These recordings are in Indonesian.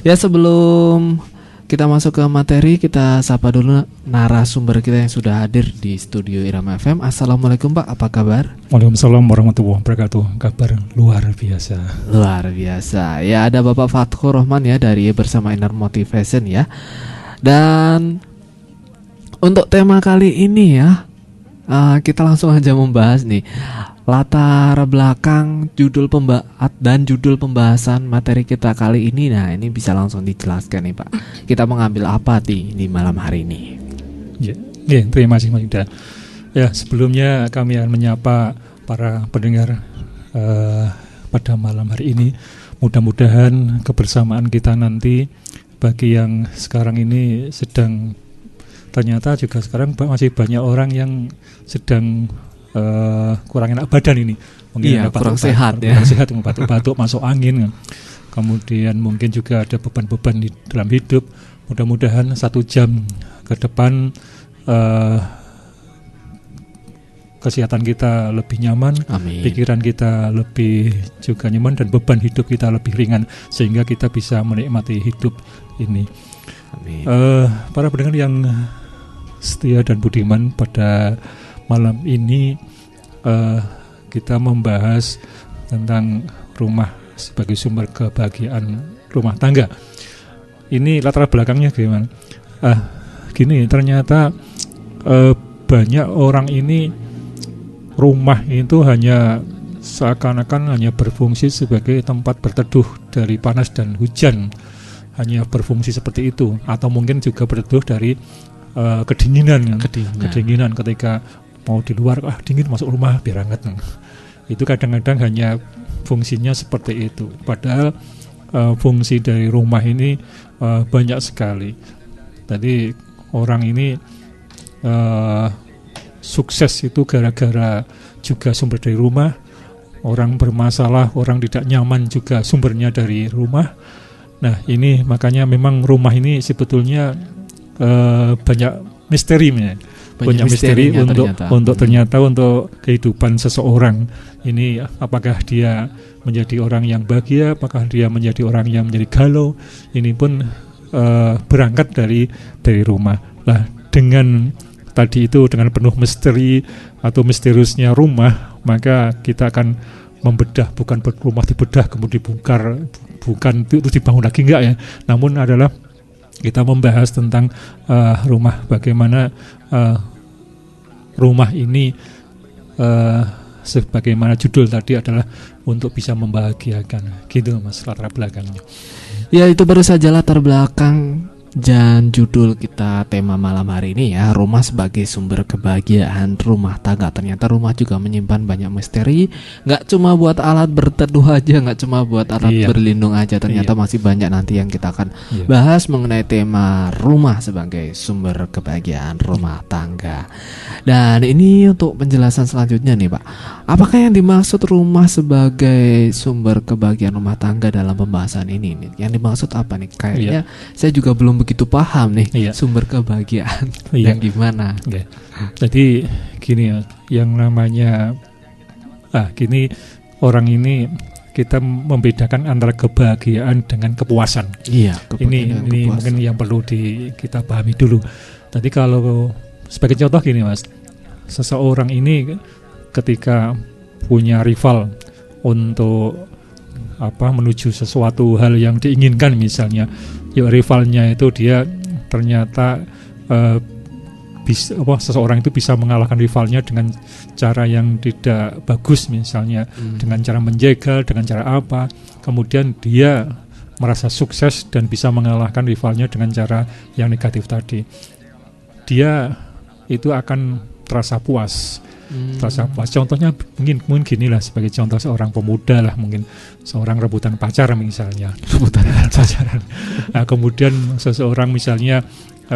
Ya, sebelum kita masuk ke materi, kita sapa dulu narasumber kita yang sudah hadir di studio Irama FM. Assalamualaikum Pak, apa kabar? Waalaikumsalam warahmatullahi wabarakatuh. Kabar luar biasa. Luar biasa. Ya, ada Bapak Fatkur Rahman ya dari Bersama Inner Motivation ya. Dan untuk tema kali ini ya, kita langsung aja membahas nih latar belakang judul pembahasan materi kita kali ini. Nah, ini bisa langsung dijelaskan nih Pak. Kita mengambil apa di malam hari ini? Ya, terima kasih Mas Yuda. Ya, sebelumnya kami akan menyapa para pendengar pada malam hari ini. Mudah-mudahan kebersamaan kita nanti bagi yang sekarang ini sedang, ternyata juga sekarang masih banyak orang yang sedang kurang enak badan ini, mungkin iya, ada kurang sehat ya, kurang sehat, batuk-batuk, masuk angin, kemudian mungkin juga ada beban-beban di dalam hidup. Mudah-mudahan 1 jam ke depan kesehatan kita lebih nyaman, amin. Pikiran kita lebih juga nyaman, dan beban hidup kita lebih ringan, sehingga kita bisa menikmati hidup ini. Amin. Para pendengar yang setia dan budiman, pada malam ini kita membahas tentang rumah sebagai sumber kebahagiaan rumah tangga. Ini latar belakangnya gimana? Gini, ternyata banyak orang ini rumah itu hanya seakan-akan hanya berfungsi sebagai tempat berteduh dari panas dan hujan, hanya berfungsi seperti itu, atau mungkin juga berteduh dari kedinginan ketika mau di luar, dingin, masuk rumah biar hangat. Itu kadang-kadang hanya fungsinya seperti itu. Padahal fungsi dari rumah ini banyak sekali. Tadi orang ini sukses itu gara-gara juga sumber dari rumah. Orang bermasalah, orang tidak nyaman juga sumbernya dari rumah. Nah, ini makanya memang rumah ini sebetulnya banyak misterinya. Banyak misteri untuk kehidupan seseorang ini. Apakah dia menjadi orang yang bahagia, apakah dia menjadi orang yang menjadi galau, ini pun berangkat dari rumah. Nah, dengan tadi itu, dengan penuh misteri atau misteriusnya rumah, maka kita akan membedah, bukan rumah dibedah kemudian dibongkar, bukan itu dibangun lagi, enggak ya, namun adalah kita membahas tentang rumah, bagaimana rumah ini sebagaimana judul tadi adalah untuk bisa membahagiakan, gitu Mas, latar belakangnya. Ya, itu baru saja latar belakang dan judul kita tema malam hari ini ya, rumah sebagai sumber kebahagiaan rumah tangga. Ternyata rumah juga menyimpan banyak misteri. Gak cuma buat alat berteduh aja, gak cuma buat alat berlindung aja. Ternyata masih banyak nanti yang kita akan bahas mengenai tema rumah sebagai sumber kebahagiaan rumah tangga. Dan ini untuk penjelasan selanjutnya nih Pak, apakah yang dimaksud rumah sebagai sumber kebahagiaan rumah tangga dalam pembahasan ini nih? Yang dimaksud apa nih? Kayaknya saya juga belum begitu paham nih sumber kebahagiaan yang gimana. Jadi gini ya, yang namanya gini, orang ini kita membedakan antara kebahagiaan dengan kepuasan. Ini kepuasan. Mungkin yang perlu kita pahami dulu. Tadi kalau sebagai contoh gini Mas, seseorang ini ketika punya rival untuk menuju sesuatu hal yang diinginkan, misalnya rivalnya itu dia ternyata seseorang itu bisa mengalahkan rivalnya dengan cara yang tidak bagus, misalnya dengan cara menjegal, dengan cara apa, kemudian dia merasa sukses dan bisa mengalahkan rivalnya dengan cara yang negatif tadi, dia itu akan terasa puas. Contohnya mungkin gini lah, sebagai contoh seorang pemuda lah, mungkin seorang rebutan pacar misalnya, pacaran. Nah, kemudian seseorang misalnya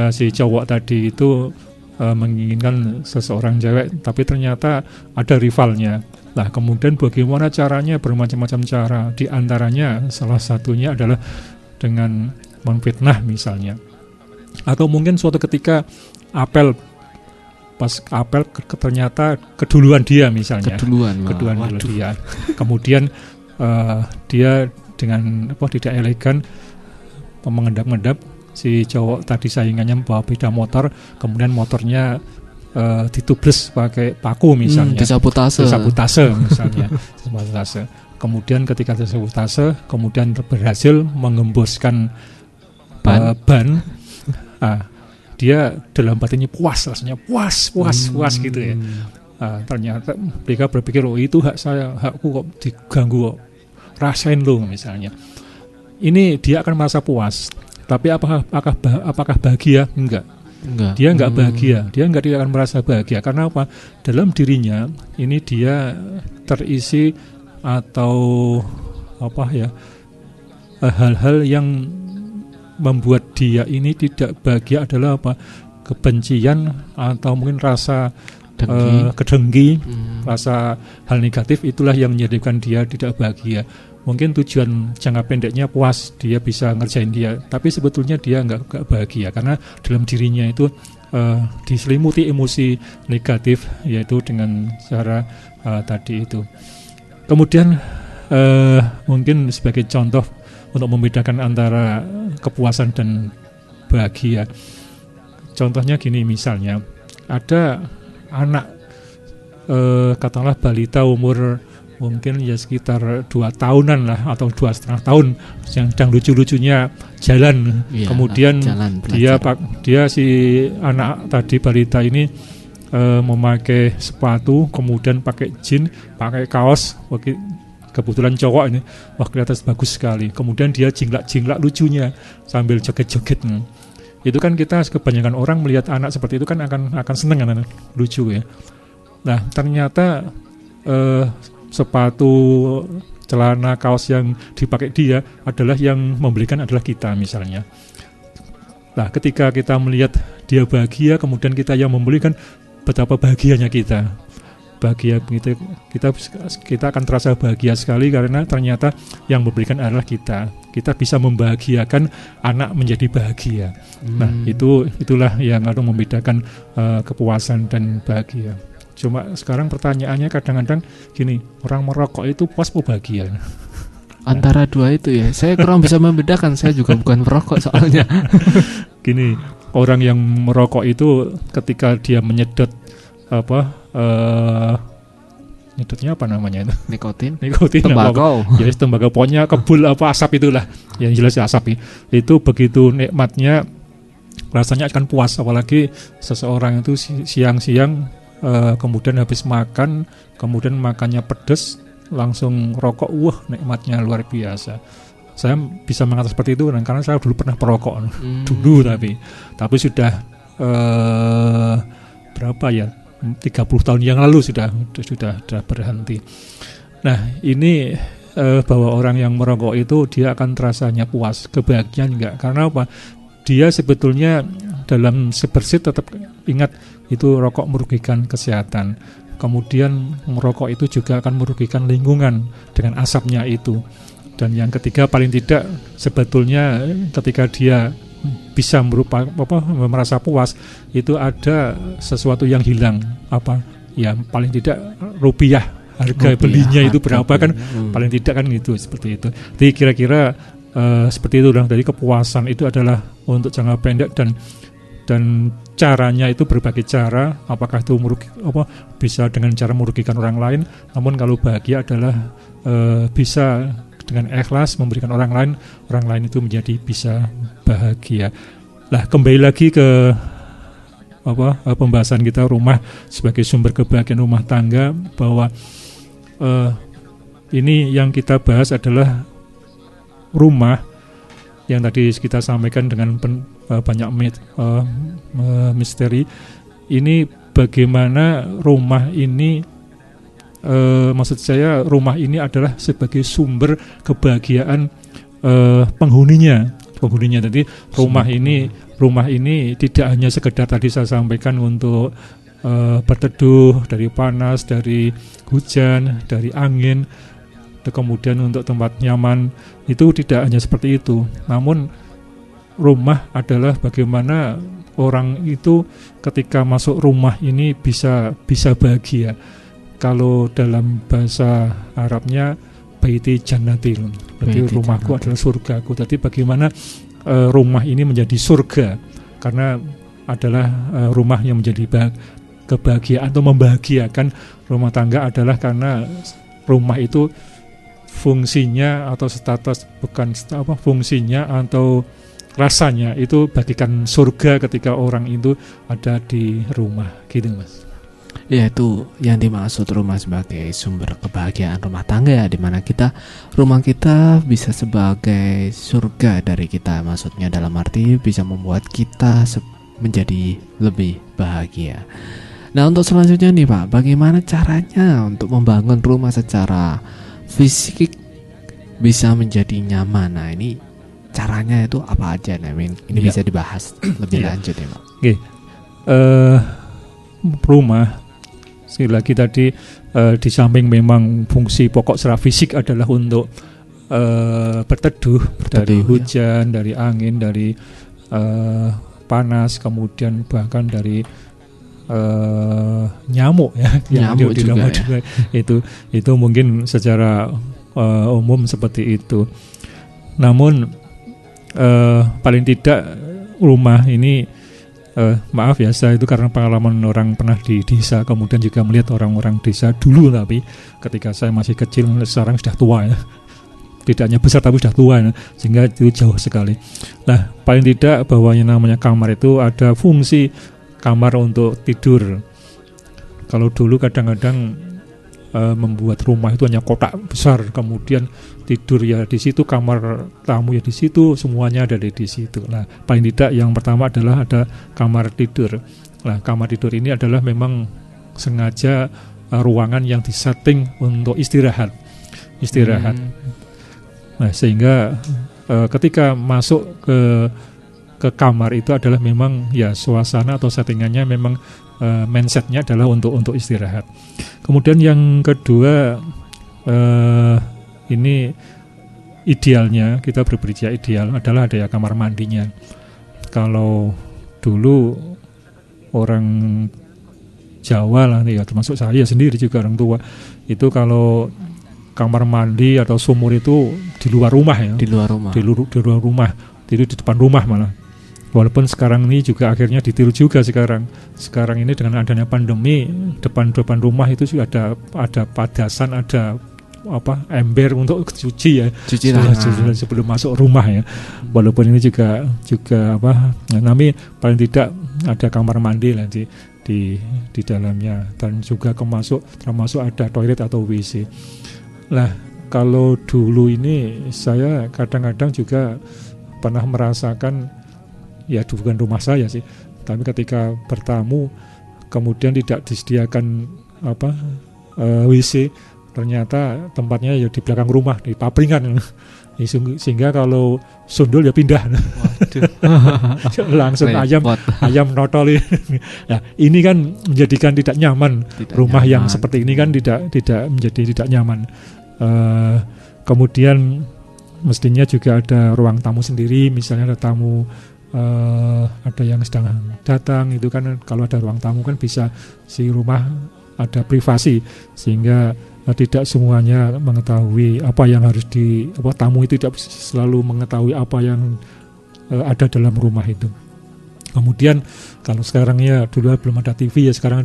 si cowok tadi itu menginginkan seseorang cewek, tapi ternyata ada rivalnya. Nah, kemudian bagaimana caranya? Bermacam-macam cara. Di antaranya salah satunya adalah dengan memfitnah misalnya, atau mungkin suatu ketika pas apel ternyata keduluan dia misalnya, keduluan dia, kemudian dia dengan tidak elegan mengendap-endap, si cowok tadi saingannya membawa sepeda motor, kemudian motornya ditubles pakai paku misalnya, disabotase misalnya, sabotase. Kemudian ketika disabotase, kemudian berhasil mengembuskan ban. Dia dalam batinnya puas, rasanya puas gitu ya. Ternyata mereka berpikir, oh itu hak saya, hakku kok diganggu, kok rasain lo misalnya. Ini dia akan merasa puas, tapi apakah bahagia? Enggak. Dia enggak bahagia, dia tidak akan merasa bahagia. Karena apa? Dalam dirinya ini dia terisi atau hal-hal yang membuat dia ini tidak bahagia adalah apa? Kebencian atau mungkin rasa kedengki, rasa hal negatif, itulah yang menjadikan dia tidak bahagia. Mungkin tujuan jangka pendeknya puas, dia bisa ngerjain dia, tapi sebetulnya dia nggak bahagia karena dalam dirinya itu diselimuti emosi negatif, yaitu dengan cara tadi itu. Kemudian mungkin sebagai contoh untuk membedakan antara kepuasan dan bahagia, contohnya gini, misalnya ada anak katakanlah balita umur mungkin ya sekitar 2 tahunan lah atau 2,5 tahun, yang sedang lucu-lucunya jalan. Kemudian dia si anak tadi balita ini memakai sepatu, kemudian pakai jeans, pakai kaos, kebetulan cowok ini, wah kelihatan bagus sekali. Kemudian dia jinglak-jinglak lucunya sambil joget-joget. Itu kan kita kebanyakan orang melihat anak seperti itu kan akan seneng kan, lucu ya. Nah ternyata sepatu, celana, kaos yang dipakai dia adalah yang membelikan adalah kita misalnya. Nah ketika kita melihat dia bahagia, kemudian kita yang membelikan, betapa bahagianya kita. Bahagia begitu, kita akan terasa bahagia sekali karena ternyata yang memberikan adalah kita. Kita bisa membahagiakan anak menjadi bahagia. Nah itulah yang harus membedakan kepuasan dan bahagia. Cuma sekarang pertanyaannya kadang-kadang gini, orang merokok itu puas atau bahagia? Antara dua itu ya, saya kurang bisa membedakan, saya juga bukan perokok soalnya. Gini, orang yang merokok itu ketika dia menyedot nyedotnya apa namanya itu? Nikotin tembakau. Ya tembakau, pokoknya kebul asap itulah, yang jelas asap itu begitu nikmatnya, rasanya akan puas. Apalagi seseorang itu siang-siang kemudian habis makan, kemudian makannya pedas, langsung rokok, wah nikmatnya luar biasa. Saya bisa mengatakan seperti itu karena saya dulu pernah perokok dulu, tapi sudah berapa ya, 30 tahun yang lalu sudah berhenti. Nah ini bahwa orang yang merokok itu dia akan terasanya puas, kebahagiaan enggak, karena apa? Dia sebetulnya dalam sebersit tetap ingat itu rokok merugikan kesehatan. Kemudian merokok itu juga akan merugikan lingkungan dengan asapnya itu. Dan yang ketiga paling tidak sebetulnya ketika dia bisa merasa puas, itu ada sesuatu yang hilang, ya paling tidak rupiah, harga belinya itu berapa kan, paling tidak kan itu seperti itu. Jadi kira-kira seperti itu. Dari kepuasan itu adalah untuk jangka pendek dan caranya itu berbagai cara. Apakah itu bisa dengan cara merugikan orang lain, namun kalau bahagia adalah bisa dengan ikhlas memberikan orang lain itu menjadi bisa bahagia. Lah kembali lagi ke pembahasan kita, rumah sebagai sumber kebahagiaan rumah tangga, bahwa ini yang kita bahas adalah rumah yang tadi kita sampaikan dengan banyak misteri. Ini bagaimana rumah ini, maksud saya rumah ini adalah sebagai sumber kebahagiaan penghuninya. Jadi rumah ini tidak hanya sekedar tadi saya sampaikan untuk berteduh dari panas, dari hujan, dari angin, kemudian untuk tempat nyaman, itu tidak hanya seperti itu. Namun rumah adalah bagaimana orang itu ketika masuk rumah ini bisa bahagia. Kalau dalam bahasa Arabnya baiti jannatil, berarti rumahku adalah surgaku. Jadi bagaimana rumah ini menjadi surga karena adalah rumah yang menjadi kebahagiaan atau membahagiakan rumah tangga adalah karena rumah itu fungsinya atau status fungsinya atau rasanya itu bagikan surga ketika orang itu ada di rumah gitu Mas. Ya, itu yang dimaksud rumah sebagai sumber kebahagiaan rumah tangga ya, dimana rumah kita bisa sebagai surga dari kita, maksudnya dalam arti bisa membuat kita menjadi lebih bahagia. Nah, untuk selanjutnya nih Pak, bagaimana caranya untuk membangun rumah secara fisik bisa menjadi nyaman? Nah, ini caranya itu apa aja? Nah, ini bisa dibahas lebih lanjut ya Pak. Oke. Rumah sekali lagi tadi di samping memang fungsi pokok secara fisik adalah untuk berteduh dari hujan, dari angin, dari panas, kemudian bahkan dari nyamuk ya, nyamuk juga ya. itu mungkin secara umum seperti itu. Namun paling tidak rumah ini maaf ya, saya itu karena pengalaman orang pernah di desa, kemudian juga melihat orang-orang desa dulu, tapi ketika saya masih kecil, sekarang sudah tua ya, tidak hanya besar tapi sudah tua ya, sehingga itu jauh sekali. Nah, paling tidak bahwa yang namanya kamar itu ada fungsi kamar untuk tidur. Kalau dulu kadang-kadang membuat rumah itu hanya kotak besar, kemudian tidur ya di situ, kamar tamu ya di situ, semuanya ada di situ. Nah, paling tidak yang pertama adalah ada kamar tidur. Nah, kamar tidur ini adalah memang sengaja ruangan yang disetting untuk istirahat. Nah, sehingga ketika masuk ke kamar itu adalah memang ya suasana atau settingannya memang mindsetnya adalah untuk istirahat. Kemudian yang kedua, ini idealnya, kita berbicara ideal adalah ada ya kamar mandinya. Kalau dulu orang Jawa lah ya, termasuk saya sendiri juga orang tua, itu kalau kamar mandi atau sumur itu di luar rumah ya, di luar rumah, tidur di depan rumah malah. Walaupun sekarang ini juga akhirnya ditiru juga sekarang ini dengan adanya pandemi, depan rumah itu juga ada padasan, ada ember untuk cuci ya, sebelum masuk rumah ya. Walaupun ini juga namanya paling tidak ada kamar mandi lah di dalamnya, dan juga termasuk ada toilet atau WC. Nah, kalau dulu ini saya kadang-kadang juga pernah merasakan, ya bukan rumah saya sih, tapi ketika bertamu kemudian tidak disediakan WC, ternyata tempatnya ya di belakang rumah, di papringan, sehingga kalau sundul ya pindah. Langsung ayam notol. Nah, ini kan menjadikan tidak nyaman. Rumah yang seperti ini kan tidak menjadi tidak nyaman. Kemudian mestinya juga ada ruang tamu sendiri, misalnya ada tamu, ada yang sedang datang, itu kan kalau ada ruang tamu kan bisa si rumah ada privasi, sehingga tidak semuanya mengetahui apa yang harus tamu itu tidak selalu mengetahui apa yang ada dalam rumah itu. Kemudian kalau sekarang ya, dulu belum ada TV ya, sekarang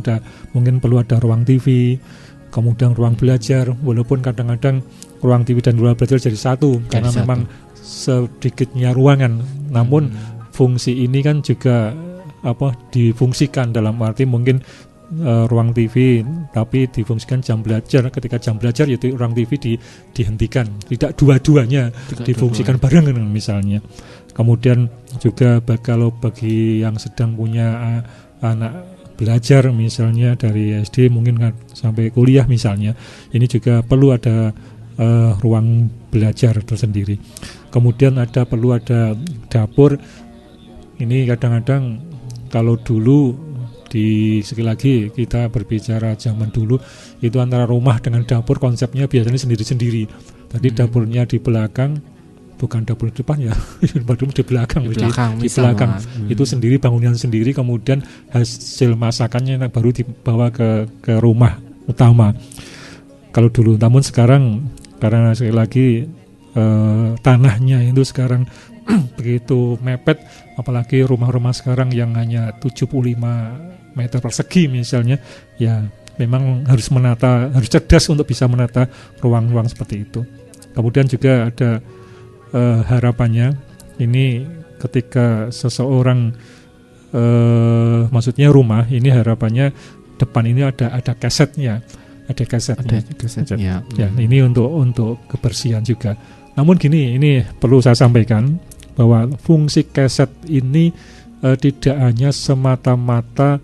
mungkin perlu ada ruang TV, kemudian ruang belajar, walaupun kadang-kadang ruang TV dan ruang belajar jadi satu karena memang sedikitnya ruangan, namun fungsi ini kan juga difungsikan, dalam arti mungkin ruang TV tapi difungsikan jam belajar. Ketika jam belajar yaitu ruang TV dihentikan, tidak dua-duanya difungsikan bareng misalnya. Kemudian juga kalau bagi yang sedang punya anak belajar misalnya dari SD mungkin sampai kuliah misalnya, ini juga perlu ada ruang belajar tersendiri. Kemudian perlu ada dapur. Ini kadang-kadang kalau dulu sekali lagi kita berbicara zaman dulu, itu antara rumah dengan dapur konsepnya biasanya sendiri-sendiri. Tadi dapurnya di belakang, bukan dapur di depan ya, dapur di belakang. Di belakang itu sendiri, bangunan sendiri, kemudian hasil masakannya baru dibawa ke rumah utama. Kalau dulu, namun sekarang karena sekali lagi tanahnya itu sekarang begitu mepet, apalagi rumah-rumah sekarang yang hanya 75 meter persegi misalnya, ya memang harus cerdas untuk bisa menata ruang-ruang seperti itu. Kemudian juga ada harapannya ini ketika seseorang maksudnya rumah ini, harapannya depan ini ada kasetnya. Ada kasetnya. Ya, ini untuk kebersihan juga. Namun gini, ini perlu saya sampaikan bahwa fungsi kaset ini tidak hanya semata-mata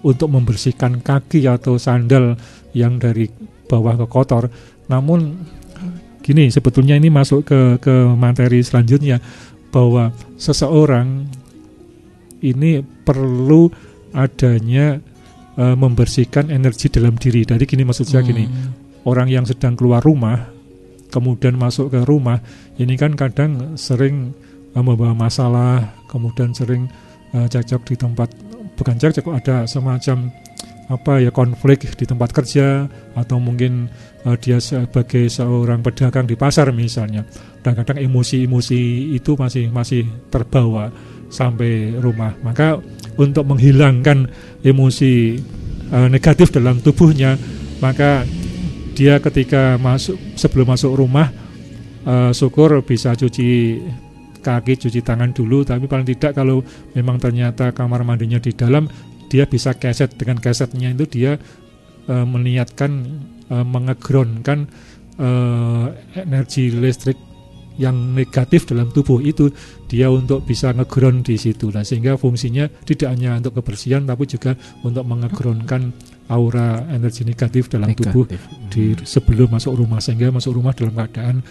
untuk membersihkan kaki atau sandal yang dari bawah ke kotor. Namun gini, sebetulnya ini masuk ke materi selanjutnya, bahwa seseorang ini perlu adanya membersihkan energi dalam diri. Jadi gini, maksud saya gini, orang yang sedang keluar rumah kemudian masuk ke rumah ini kan kadang sering membawa masalah, kemudian sering cekcok di tempat, bukan cekcok, ada semacam konflik di tempat kerja, atau mungkin dia sebagai seorang pedagang di pasar misalnya, dan kadang emosi-emosi itu masih terbawa sampai rumah. Maka untuk menghilangkan emosi negatif dalam tubuhnya, maka dia ketika sebelum masuk rumah, syukur bisa cuci kaki, cuci tangan dulu. Tapi paling tidak kalau memang ternyata kamar mandinya di dalam, dia bisa keset. Dengan kesetnya itu dia meniatkan mengegroundkan energi listrik yang negatif dalam tubuh itu, dia untuk bisa ngeground di situ. Nah, sehingga fungsinya tidak hanya untuk kebersihan tapi juga untuk mengegroundkan aura energi negatif dalam tubuh di sebelum masuk rumah, sehingga masuk rumah dalam keadaan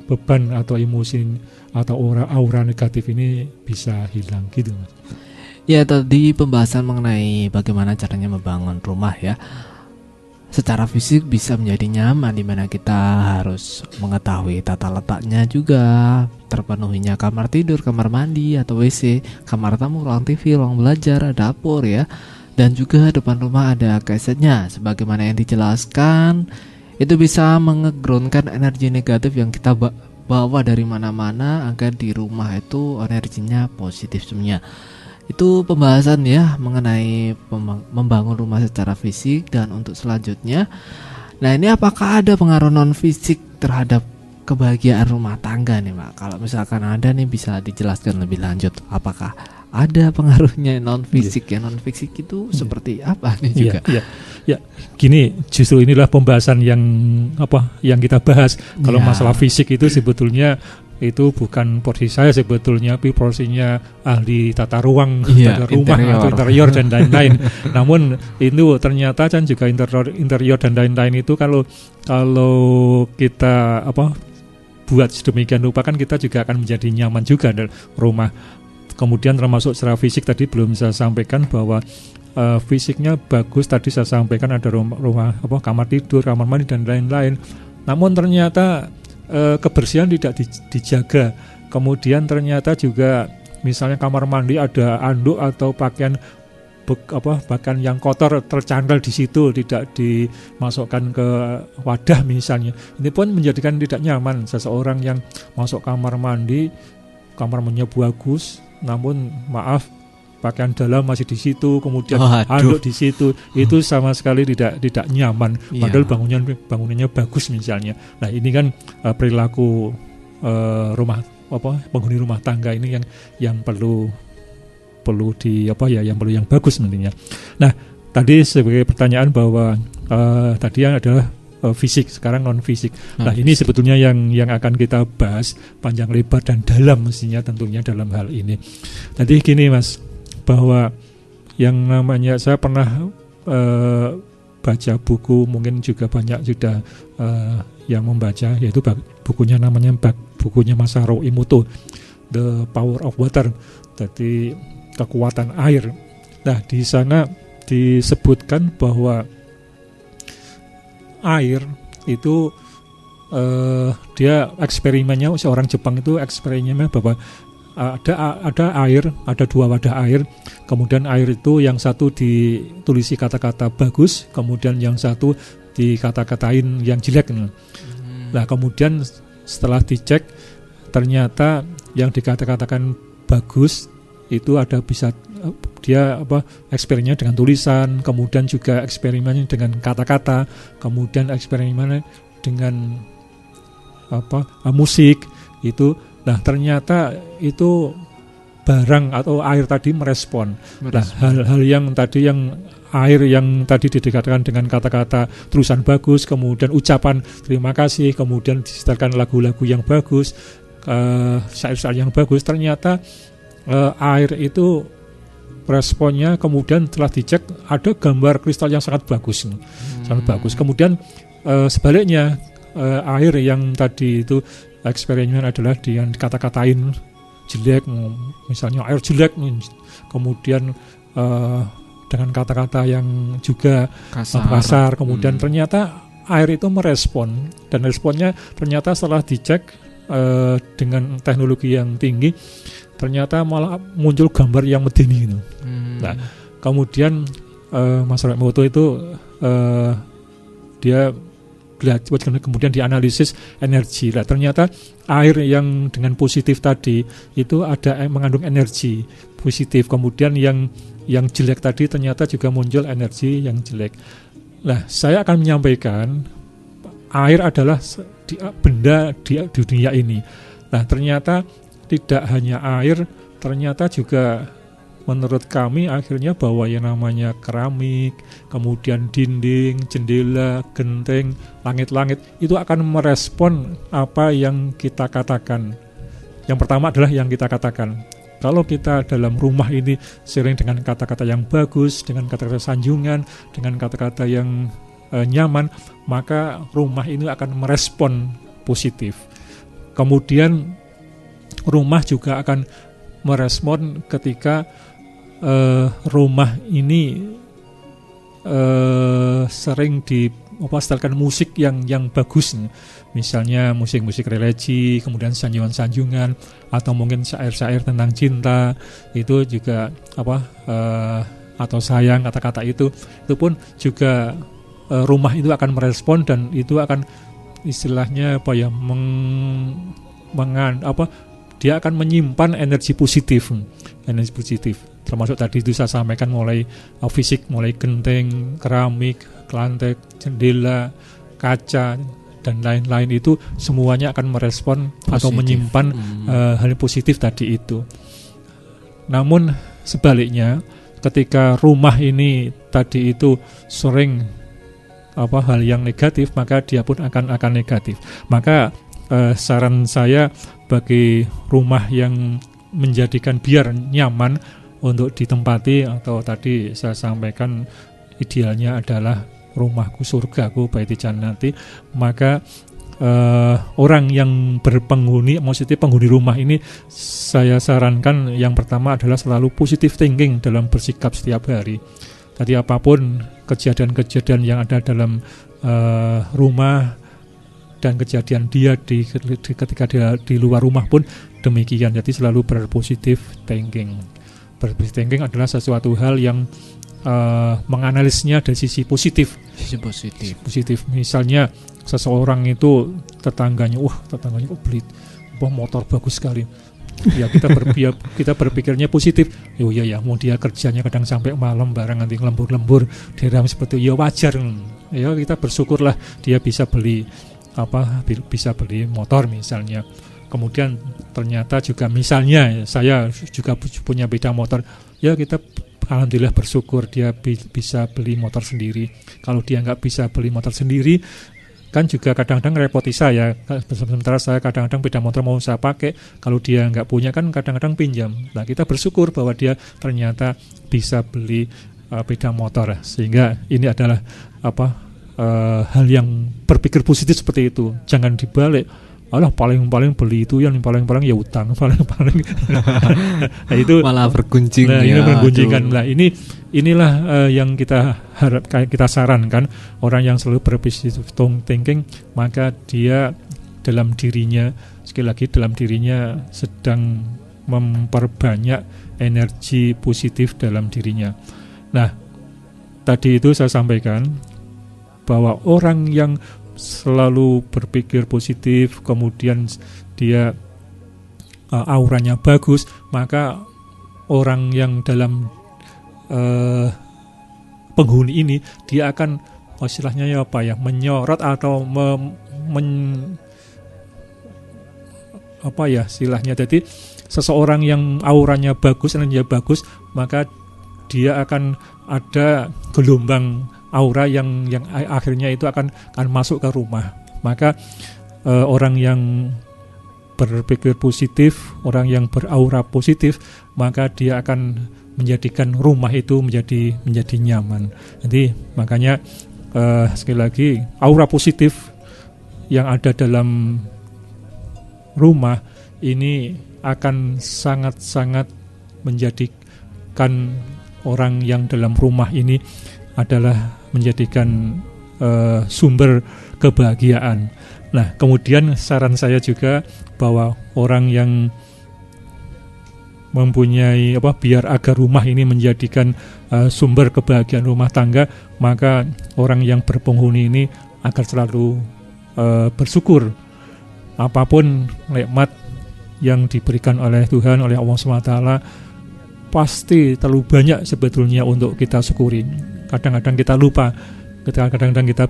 beban atau emosi atau aura negatif ini bisa hilang gitu, Mas. Ya, tadi pembahasan mengenai bagaimana caranya membangun rumah ya. Secara fisik bisa menjadi nyaman, di mana kita harus mengetahui tata letaknya juga, terpenuhinya kamar tidur, kamar mandi atau WC, kamar tamu, ruang TV, ruang belajar, dapur ya. Dan juga depan rumah ada kasetnya. Sebagaimana yang dijelaskan, itu bisa mengegroundkan energi negatif yang kita bawa dari mana-mana agar di rumah itu energinya positif semuanya. Itu pembahasan ya mengenai membangun rumah secara fisik. Dan untuk selanjutnya, nah ini apakah ada pengaruh non fisik terhadap kebahagiaan rumah tangga nih, Pak? Kalau misalkan ada nih, bisa dijelaskan lebih lanjut, apakah ada pengaruhnya non fisik ya? Non fisik itu seperti apa nih juga? Ya, gini, justru inilah pembahasan yang kita bahas. Kalau masalah fisik itu sebetulnya itu bukan porsi saya sebetulnya, tapi porsinya ahli tata ruang, tata rumah atau interior dan lain-lain. Namun itu ternyata kan juga interior dan lain-lain itu kalau kita buat sedemikian rupa, kan kita juga akan menjadi nyaman juga dalam rumah. Kemudian termasuk secara fisik tadi belum saya sampaikan bahwa fisiknya bagus, tadi saya sampaikan ada rumah kamar tidur, kamar mandi dan lain-lain. Namun ternyata kebersihan tidak dijaga. Kemudian ternyata juga misalnya kamar mandi ada anduk atau pakaian bahkan yang kotor tercandal di situ, tidak dimasukkan ke wadah misalnya. Ini pun menjadikan tidak nyaman. Seseorang yang masuk kamar mandi, kamar mandinya bagus, namun maaf, pakaian dalam masih di situ, kemudian anduk di situ, itu sama sekali tidak nyaman. Padahal bangunannya bagus misalnya. Nah, ini kan perilaku penghuni rumah tangga ini yang perlu yang bagus nantinya. Nah, tadi sebagai pertanyaan bahwa tadi adalah fisik, sekarang non fisik. Nah, ini sebetulnya yang akan kita bahas panjang lebar dan dalam mestinya tentunya dalam hal ini. Nanti gini, Mas, bahwa yang namanya saya pernah baca buku, mungkin juga banyak sudah yang membaca, yaitu bukunya bukunya Masaru Emoto, The Power of Water, jadi kekuatan air. Nah, di sana disebutkan bahwa air itu dia eksperimennya, seorang Jepang itu eksperimennya bahwa ada air, ada dua wadah air, kemudian air itu yang satu ditulisi kata-kata bagus, kemudian yang satu dikata-katain yang jelek. Nah, kemudian setelah dicek ternyata yang dikatakan bagus itu ada bisa dia eksperimennya dengan tulisan, kemudian juga eksperimennya dengan kata-kata, kemudian eksperimennya dengan musik itu. Nah ternyata itu barang atau air tadi merespon. Nah hal-hal yang tadi yang air yang tadi didekatkan dengan kata-kata tulisan bagus, kemudian ucapan terima kasih, kemudian disetelkan lagu-lagu yang bagus, syair-syair yang bagus, ternyata air itu responnya kemudian telah dicek ada gambar kristal yang sangat bagus, sangat bagus. Kemudian sebaliknya air yang tadi itu eksperimen adalah yang dikata-katain jelek, misalnya air jelek, kemudian dengan kata-kata yang juga kasar, kemudian ternyata air itu merespon, dan responnya ternyata setelah dicek dengan teknologi yang tinggi ternyata malah muncul gambar yang medeni gitu. Nah, kemudian Mas Moto itu dia kemudian dianalisis energi. Nah, ternyata air yang dengan positif tadi itu ada mengandung energi positif. Kemudian yang jelek tadi ternyata juga muncul energi yang jelek. Nah, saya akan menyampaikan air adalah benda di dunia ini. Nah, ternyata tidak hanya air, ternyata juga menurut kami akhirnya bahwa yang namanya keramik, kemudian dinding, jendela, genteng, langit-langit itu akan merespon apa yang kita katakan. Yang pertama adalah yang kita katakan. Kalau kita dalam rumah ini sering dengan kata-kata yang bagus, dengan kata-kata sanjungan, dengan kata-kata yang nyaman, maka rumah ini akan merespon positif. Kemudian rumah juga akan merespon ketika rumah ini sering setelkan musik yang bagus, misalnya musik-musik religi, kemudian sanjungan-sanjungan, atau mungkin syair-syair tentang cinta, itu juga atau sayang, kata-kata itu pun juga rumah itu akan merespon, dan itu akan istilahnya dia akan menyimpan energi positif, termasuk tadi itu saya sampaikan mulai fisik, mulai genteng, keramik, lantai, jendela, kaca, dan lain-lain itu semuanya akan merespon positif, atau menyimpan hal positif tadi itu. Namun sebaliknya, ketika rumah ini tadi itu sering hal yang negatif, maka dia pun akan negatif. Maka saran saya bagi rumah yang menjadikan biar nyaman untuk ditempati, atau tadi saya sampaikan idealnya adalah rumahku surgaku baiti jannati, maka orang yang berpenghuni, maksudnya penghuni rumah ini, saya sarankan yang pertama adalah selalu positive thinking dalam bersikap setiap hari. Tadi apapun kejadian-kejadian yang ada dalam rumah dan kejadian dia ketika dia di luar rumah pun demikian. Jadi selalu berpositif thinking. Berpositif thinking adalah sesuatu hal yang menganalisnya dari sisi positif. Sisi positif. Misalnya seseorang itu tetangganya kok beli motor bagus sekali. Ya kita berpikirnya positif. Oh iya ya, mau dia kerjanya kadang sampai malam barang, nanti lembur-lembur diram seperti itu, ya wajar. Ya kita bersyukurlah dia bisa beli motor misalnya. Kemudian ternyata juga misalnya saya juga punya beda motor, ya kita alhamdulillah bersyukur dia bisa beli motor sendiri. Kalau dia nggak bisa beli motor sendiri, kan juga kadang-kadang repoti saya. Sementara saya kadang-kadang beda motor mau saya pakai, kalau dia nggak punya kan kadang-kadang pinjam. Nah kita bersyukur bahwa dia ternyata bisa beli beda motor, sehingga ini adalah hal yang berpikir positif seperti itu. Jangan dibalik, paling beli itu, yang paling ya utang, paling nah, itu malah bergunjing. Nah, ini bergunjingan. Nah, inilah yang kita sarankan, orang yang selalu berpositive thinking, maka dia dalam dirinya sedang memperbanyak energi positif dalam dirinya. Nah, tadi itu saya sampaikan bahwa orang yang selalu berpikir positif, kemudian dia auranya bagus, maka orang yang dalam penghuni ini dia akan istilahnya menyorot atau istilahnya. Jadi seseorang yang auranya bagus, energinya bagus, maka dia akan ada gelombang aura yang akhirnya itu akan masuk ke rumah. Maka orang yang berpikir positif, orang yang beraura positif, maka dia akan menjadikan rumah itu menjadi nyaman. Jadi makanya sekali lagi, aura positif yang ada dalam rumah ini akan sangat-sangat menjadikan orang yang dalam rumah ini adalah menjadikan sumber kebahagiaan. Nah, kemudian saran saya juga bahwa orang yang mempunyai biar agar rumah ini menjadikan sumber kebahagiaan rumah tangga, maka orang yang berpenghuni ini agar selalu bersyukur apapun nikmat yang diberikan oleh Tuhan, oleh Allah SWT, pasti terlalu banyak sebetulnya untuk kita syukuri. Kadang-kadang kita lupa, kadang-kadang kita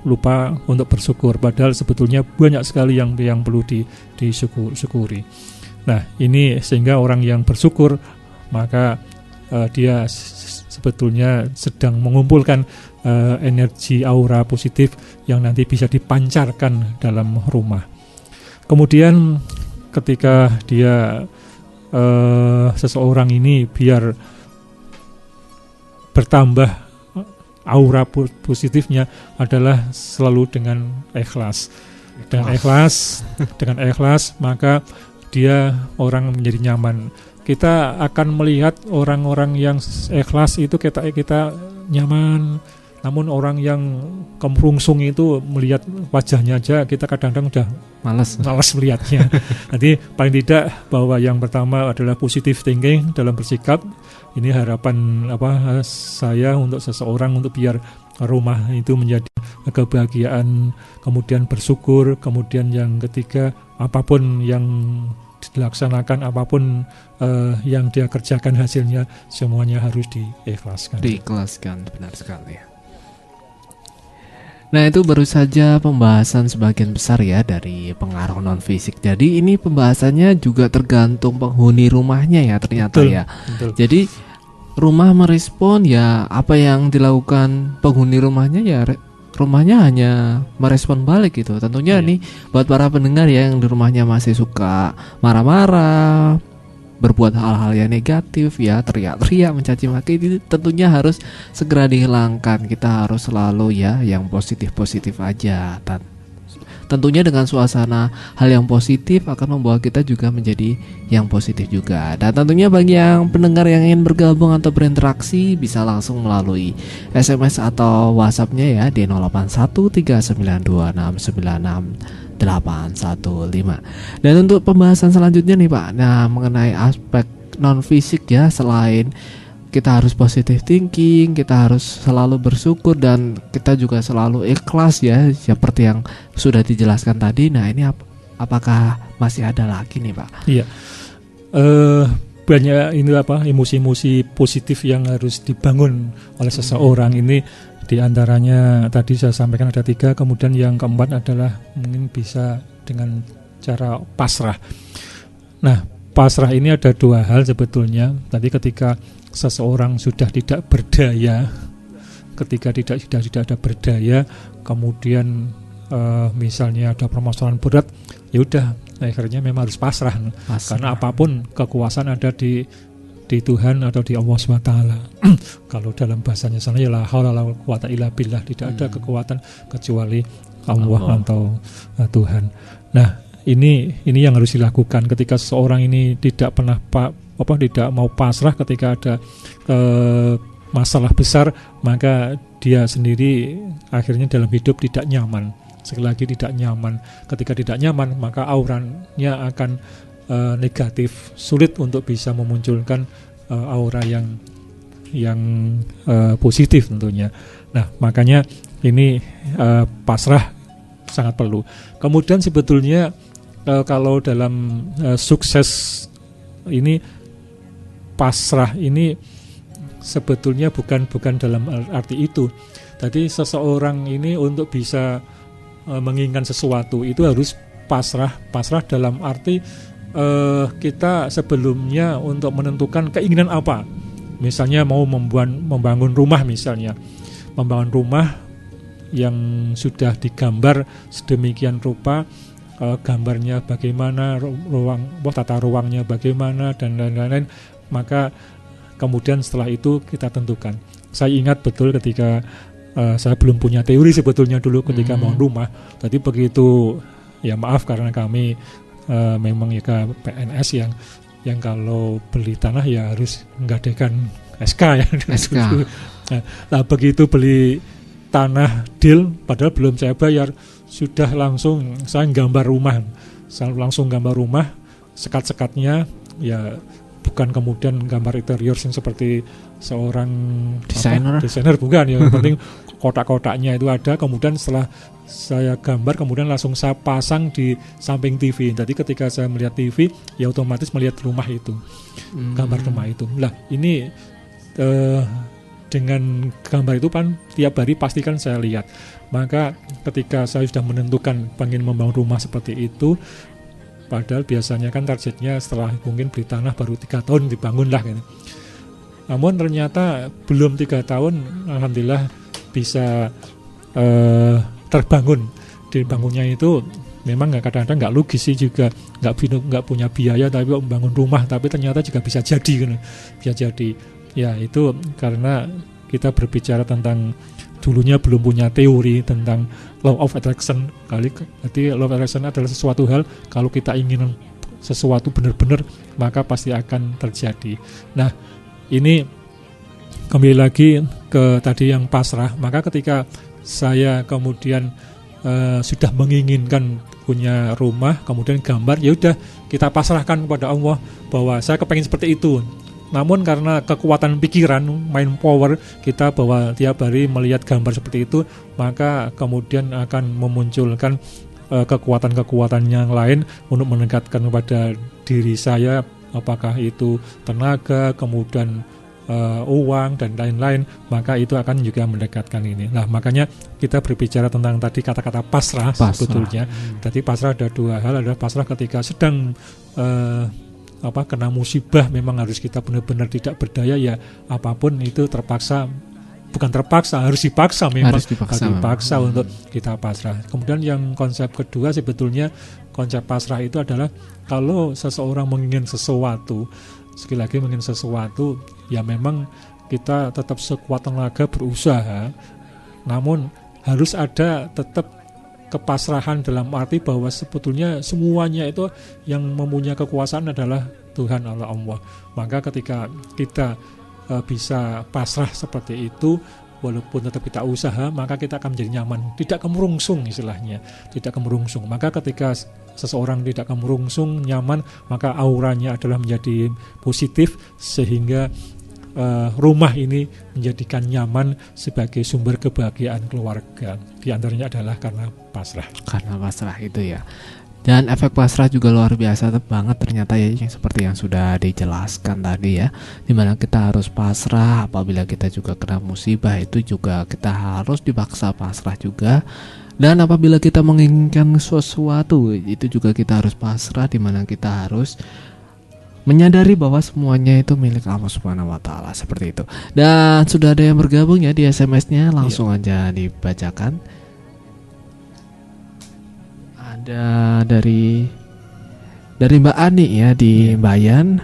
lupa untuk bersyukur, padahal sebetulnya banyak sekali yang perlu disyukuri. Nah, ini sehingga orang yang bersyukur, maka dia sebetulnya sedang mengumpulkan energi aura positif yang nanti bisa dipancarkan dalam rumah. Kemudian ketika dia seseorang ini biar bertambah aura positifnya adalah selalu dengan ikhlas. Dengan ikhlas maka dia orang menjadi nyaman. Kita akan melihat orang-orang yang ikhlas itu kita nyaman. Namun orang yang kemrungsung itu melihat wajahnya aja kita kadang-kadang udah malas melihatnya. Nanti paling tidak bahwa yang pertama adalah positive thinking dalam bersikap. Ini harapan saya untuk seseorang, untuk biar rumah itu menjadi kebahagiaan, kemudian bersyukur, kemudian yang ketiga apapun yang dilaksanakan, apapun yang dia kerjakan hasilnya semuanya harus diikhlaskan. Diikhlaskan, benar sekali. Nah, itu baru saja pembahasan sebagian besar ya dari pengaruh non fisik. Jadi ini pembahasannya juga tergantung penghuni rumahnya ya ternyata. Betul, ya. Betul. Jadi rumah merespon ya apa yang dilakukan penghuni rumahnya ya rumahnya hanya merespon balik gitu. Tentunya nih buat para pendengar ya yang di rumahnya masih suka marah-marah, berbuat hal-hal yang negatif ya, teriak-teriak, mencaci maki, itu tentunya harus segera dihilangkan. Kita harus selalu ya yang positif-positif aja. Tentunya dengan suasana hal yang positif akan membawa kita juga menjadi yang positif juga. Dan tentunya bagi yang pendengar yang ingin bergabung atau berinteraksi bisa langsung melalui SMS atau WhatsApp-nya ya di 081392696815. Dan untuk pembahasan selanjutnya nih Pak, nah mengenai aspek non fisik ya, selain kita harus positive thinking, kita harus selalu bersyukur dan kita juga selalu ikhlas ya, seperti yang sudah dijelaskan tadi. Nah ini apakah masih ada lagi nih Pak? Iya, banyak ini emosi-emosi positif yang harus dibangun oleh seseorang ini. Di antaranya tadi saya sampaikan ada 3, kemudian yang keempat adalah mungkin bisa dengan cara pasrah. Nah, pasrah ini ada 2 hal sebetulnya. Tadi ketika seseorang sudah tidak berdaya, ketika sudah tidak ada berdaya, kemudian misalnya ada permasalahan berat, ya udah akhirnya memang harus pasrah. Karena apapun kekuasaan ada di Tuhan atau di Allah SWT. Kalau dalam bahasanya sana ya la haula wala quwata illa billah, tidak ada kekuatan kecuali Allah atau Tuhan. Nah, ini yang harus dilakukan ketika seseorang ini tidak pernah tidak mau pasrah ketika ada masalah besar, maka dia sendiri akhirnya dalam hidup tidak nyaman. Sekali lagi tidak nyaman. Ketika tidak nyaman, maka auranya akan negatif, sulit untuk bisa memunculkan aura yang positif tentunya. Nah, makanya ini pasrah sangat perlu. Kemudian sebetulnya kalau dalam sukses ini, pasrah ini sebetulnya bukan dalam arti itu. Jadi seseorang ini untuk bisa menginginkan sesuatu itu harus pasrah dalam arti kita sebelumnya untuk menentukan keinginan apa. Misalnya mau membangun rumah misalnya. Membangun rumah yang sudah digambar sedemikian rupa, gambarnya bagaimana, tata ruangnya bagaimana, dan lain-lain, maka kemudian setelah itu kita tentukan. Saya ingat betul ketika saya belum punya teori sebetulnya dulu ketika bangun rumah. Tadi begitu, ya maaf karena kami memang ya PNS yang kalau beli tanah ya harus menggadaikan SK ya. SK. Nah begitu beli tanah deal, padahal belum saya bayar, sudah langsung saya gambar rumah. Saya langsung gambar rumah, sekat-sekatnya ya, bukan kemudian gambar interior yang seperti seorang desainer bukan ya. Yang penting kotak-kotaknya itu ada. Kemudian setelah saya gambar, kemudian langsung saya pasang di samping TV. Jadi ketika saya melihat TV, ya otomatis melihat rumah itu, gambar rumah itu. Nah ini dengan gambar itu kan tiap hari pastikan saya lihat. Maka ketika saya sudah menentukan pengen membangun rumah seperti itu, padahal biasanya kan targetnya setelah mungkin beli tanah baru 3 tahun dibangun lah gitu. Namun ternyata belum 3 tahun alhamdulillah bisa terbangun. Dibangunnya itu memang kadang-kadang nggak logis sih, juga nggak punya biaya tapi membangun rumah, tapi ternyata juga bisa jadi gitu. Bisa jadi. Ya itu karena kita berbicara tentang dulunya belum punya teori tentang law of attraction. Jadi law of attraction adalah sesuatu hal, kalau kita ingin sesuatu benar-benar maka pasti akan terjadi. Nah ini kembali lagi ke tadi yang pasrah. Maka ketika saya kemudian sudah menginginkan punya rumah, kemudian gambar, ya udah kita pasrahkan kepada Allah bahwa saya kepengen seperti itu. Namun karena kekuatan pikiran, mind power kita bahwa tiap hari melihat gambar seperti itu, maka kemudian akan memunculkan kekuatan-kekuatan yang lain untuk mendekatkan kepada diri saya, apakah itu tenaga, kemudian uang dan lain-lain, maka itu akan juga mendekatkan ini. Nah makanya kita berbicara tentang tadi kata-kata pasrah. Sebetulnya. Jadi pasrah ada 2 hal, ada pasrah ketika sedang kena musibah, memang harus kita benar-benar tidak berdaya, ya apapun itu harus dipaksa untuk kita pasrah. Kemudian yang konsep kedua sebetulnya, konsep pasrah itu adalah kalau seseorang menginginkan sesuatu, sekali lagi menginginkan sesuatu, ya memang kita tetap sekuat tenaga berusaha, namun harus ada tetap kepasrahan dalam arti bahwa sebetulnya semuanya itu yang mempunyai kekuasaan adalah Tuhan Allah. Maka ketika kita bisa pasrah seperti itu, walaupun tetap kita usaha, maka kita akan menjadi nyaman, tidak kemerungsung istilahnya, tidak kemerungsung. Maka ketika seseorang tidak kemerungsung, nyaman, maka auranya adalah menjadi positif, sehingga rumah ini menjadikan nyaman sebagai sumber kebahagiaan keluarga. Di antaranya adalah karena pasrah. Karena pasrah itu ya. Dan efek pasrah juga luar biasa banget ternyata ya, yang seperti yang sudah dijelaskan tadi ya, dimana kita harus pasrah apabila kita juga kena musibah, itu juga kita harus dipaksa pasrah juga. Dan apabila kita menginginkan sesuatu, itu juga kita harus pasrah, dimana kita harus menyadari bahwa semuanya itu milik Allah Subhanahu wa Ta'ala, seperti itu. Dan sudah ada yang bergabung ya di SMS-nya, langsung aja dibacakan. Ada dari Mbak Ani ya di Bayan.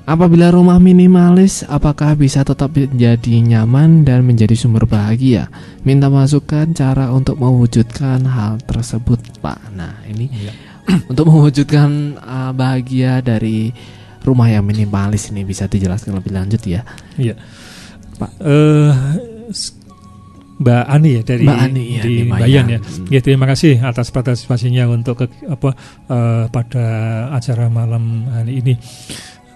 Apabila rumah minimalis, apakah bisa tetap menjadi nyaman dan menjadi sumber bahagia? Minta masukan cara untuk mewujudkan hal tersebut, Pak. Nah ini untuk mewujudkan bahagia dari rumah yang minimalis ini, bisa dijelaskan lebih lanjut ya? Iya, Pak. Mbak Ani ya dari di Bayan ya. Ya, terima kasih atas partisipasinya untuk pada acara malam hari ini,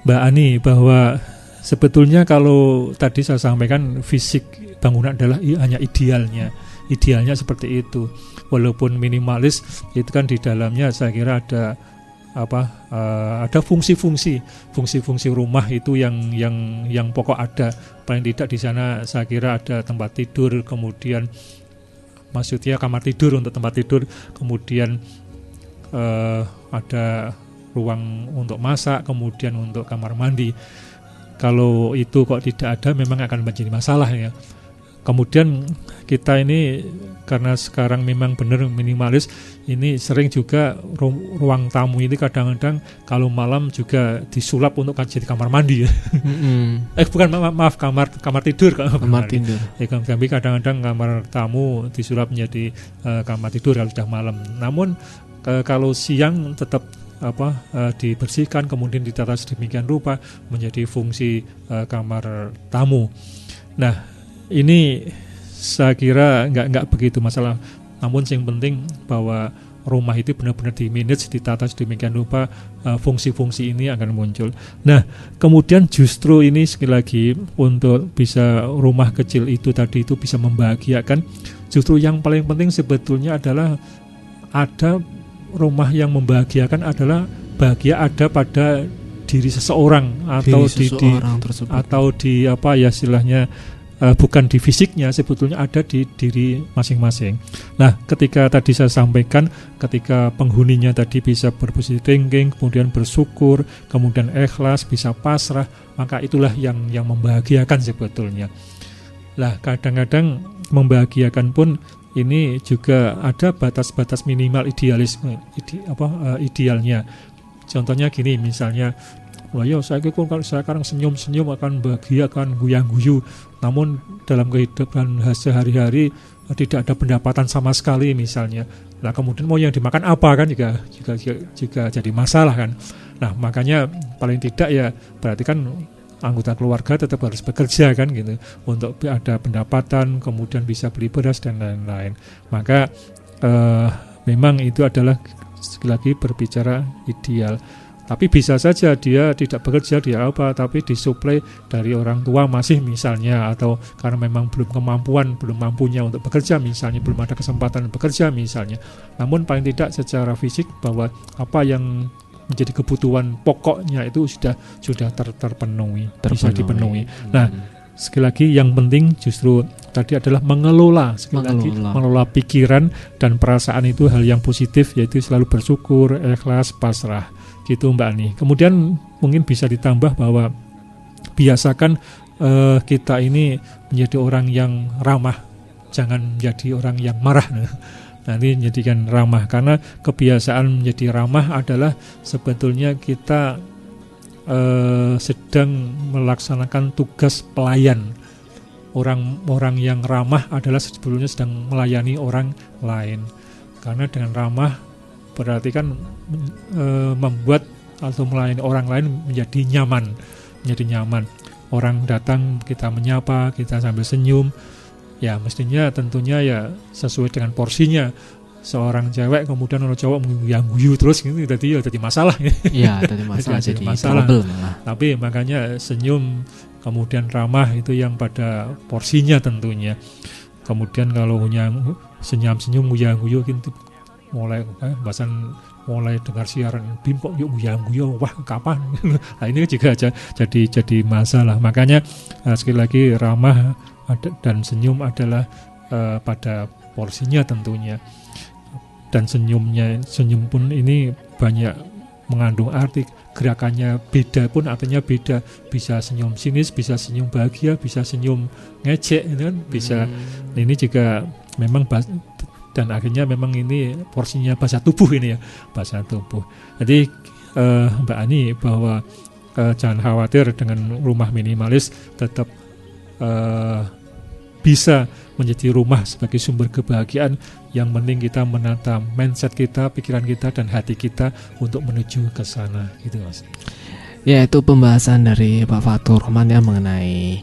Mbak Ani, bahwa sebetulnya kalau tadi saya sampaikan fisik bangunan adalah hanya idealnya. idealnya seperti itu. Walaupun minimalis itu kan di dalamnya saya kira ada ada fungsi-fungsi rumah itu yang pokok ada. Paling tidak di sana saya kira ada tempat tidur, kemudian maksudnya kamar tidur untuk tempat tidur, kemudian ada ruang untuk masak, kemudian untuk kamar mandi. Kalau itu kok tidak ada memang akan menjadi masalah ya. Kemudian kita ini karena sekarang memang benar minimalis, ini sering juga ruang tamu ini kadang-kadang kalau malam juga disulap untuk jadi kamar mandi ya. Bukan maaf kamar tidur. Kamar tidur. Ya, tapi kadang-kadang kamar tamu disulap menjadi kamar tidur kalau sudah malam. Namun kalau siang tetap dibersihkan kemudian ditata sedemikian rupa menjadi fungsi kamar tamu. Nah, ini saya kira nggak begitu masalah. Namun yang penting bahwa rumah itu benar-benar di-manage, ditata sedemikian rupa, fungsi-fungsi ini akan muncul. Nah, kemudian justru ini sekali lagi untuk bisa rumah kecil itu tadi itu bisa membahagiakan. Justru yang paling penting sebetulnya adalah ada rumah yang membahagiakan adalah bahagia ada pada diri seseorang atau di istilahnya bukan di fisiknya, sebetulnya ada di diri masing-masing. Nah, ketika tadi saya sampaikan, ketika penghuninya tadi bisa berpositif thinking, kemudian bersyukur, kemudian ikhlas, bisa pasrah, maka itulah yang membahagiakan sebetulnya. Lah, kadang-kadang membahagiakan pun ini juga ada batas-batas minimal idealnya. Contohnya gini, misalnya, saya sekarang senyum-senyum akan bahagia, akan guyang-guyu. Namun dalam kehidupan sehari-hari tidak ada pendapatan sama sekali misalnya. Nah, kemudian mau yang dimakan apa kan juga jadi masalah kan. Nah, makanya paling tidak ya berarti kan anggota keluarga tetap harus bekerja kan gitu untuk ada pendapatan, kemudian bisa beli beras dan lain-lain. Maka memang itu adalah sekali lagi berbicara ideal. Tapi bisa saja dia tidak bekerja, tapi disuplai dari orang tua masih misalnya, atau karena memang belum mampunya untuk bekerja misalnya, belum ada kesempatan bekerja misalnya. Namun paling tidak secara fisik bahwa apa yang menjadi kebutuhan pokoknya itu sudah terpenuhi, bisa dipenuhi. Nah, sekali lagi yang penting justru tadi adalah mengelola pikiran dan perasaan itu hal yang positif, yaitu selalu bersyukur, ikhlas, pasrah. Gitu Mbak Ani. Kemudian mungkin bisa ditambah bahwa biasakan kita ini menjadi orang yang ramah, jangan menjadi orang yang marah. Nanti menjadikan ramah, karena kebiasaan menjadi ramah adalah sebetulnya kita sedang melaksanakan tugas pelayan. Orang yang ramah adalah sebetulnya sedang melayani orang lain, karena dengan ramah berarti kan membuat atau melayani orang lain menjadi nyaman. Orang datang kita menyapa, kita sambil senyum, ya mestinya tentunya ya sesuai dengan porsinya. Seorang cewek kemudian orang cowok yang guyu terus gitu, jadi masalah. Iya, jadi masalah. Tapi makanya senyum kemudian ramah itu yang pada porsinya tentunya. Kemudian kalau senyum guyu gitu, mulai dengar siaran bimpok yuk guyang-guyang, wah kapan? Nah, ini juga jadi masalah. Makanya sekali lagi ramah dan senyum adalah pada porsinya tentunya. Dan senyum pun ini banyak mengandung arti, gerakannya beda pun artinya beda. Bisa senyum sinis, bisa senyum bahagia, bisa senyum ngejek, kan? Bisa. Ini juga memang dan akhirnya memang ini porsinya bahasa tubuh ini ya, bahasa tubuh. Jadi Mbak Ani bahwa jangan khawatir dengan rumah minimalis, tetap bisa menjadi rumah sebagai sumber kebahagiaan. Yang penting kita menata mindset kita, pikiran kita dan hati kita untuk menuju ke sana, gitu Mas. Ya, itu pembahasan dari Pak Fatur Rahman ya mengenai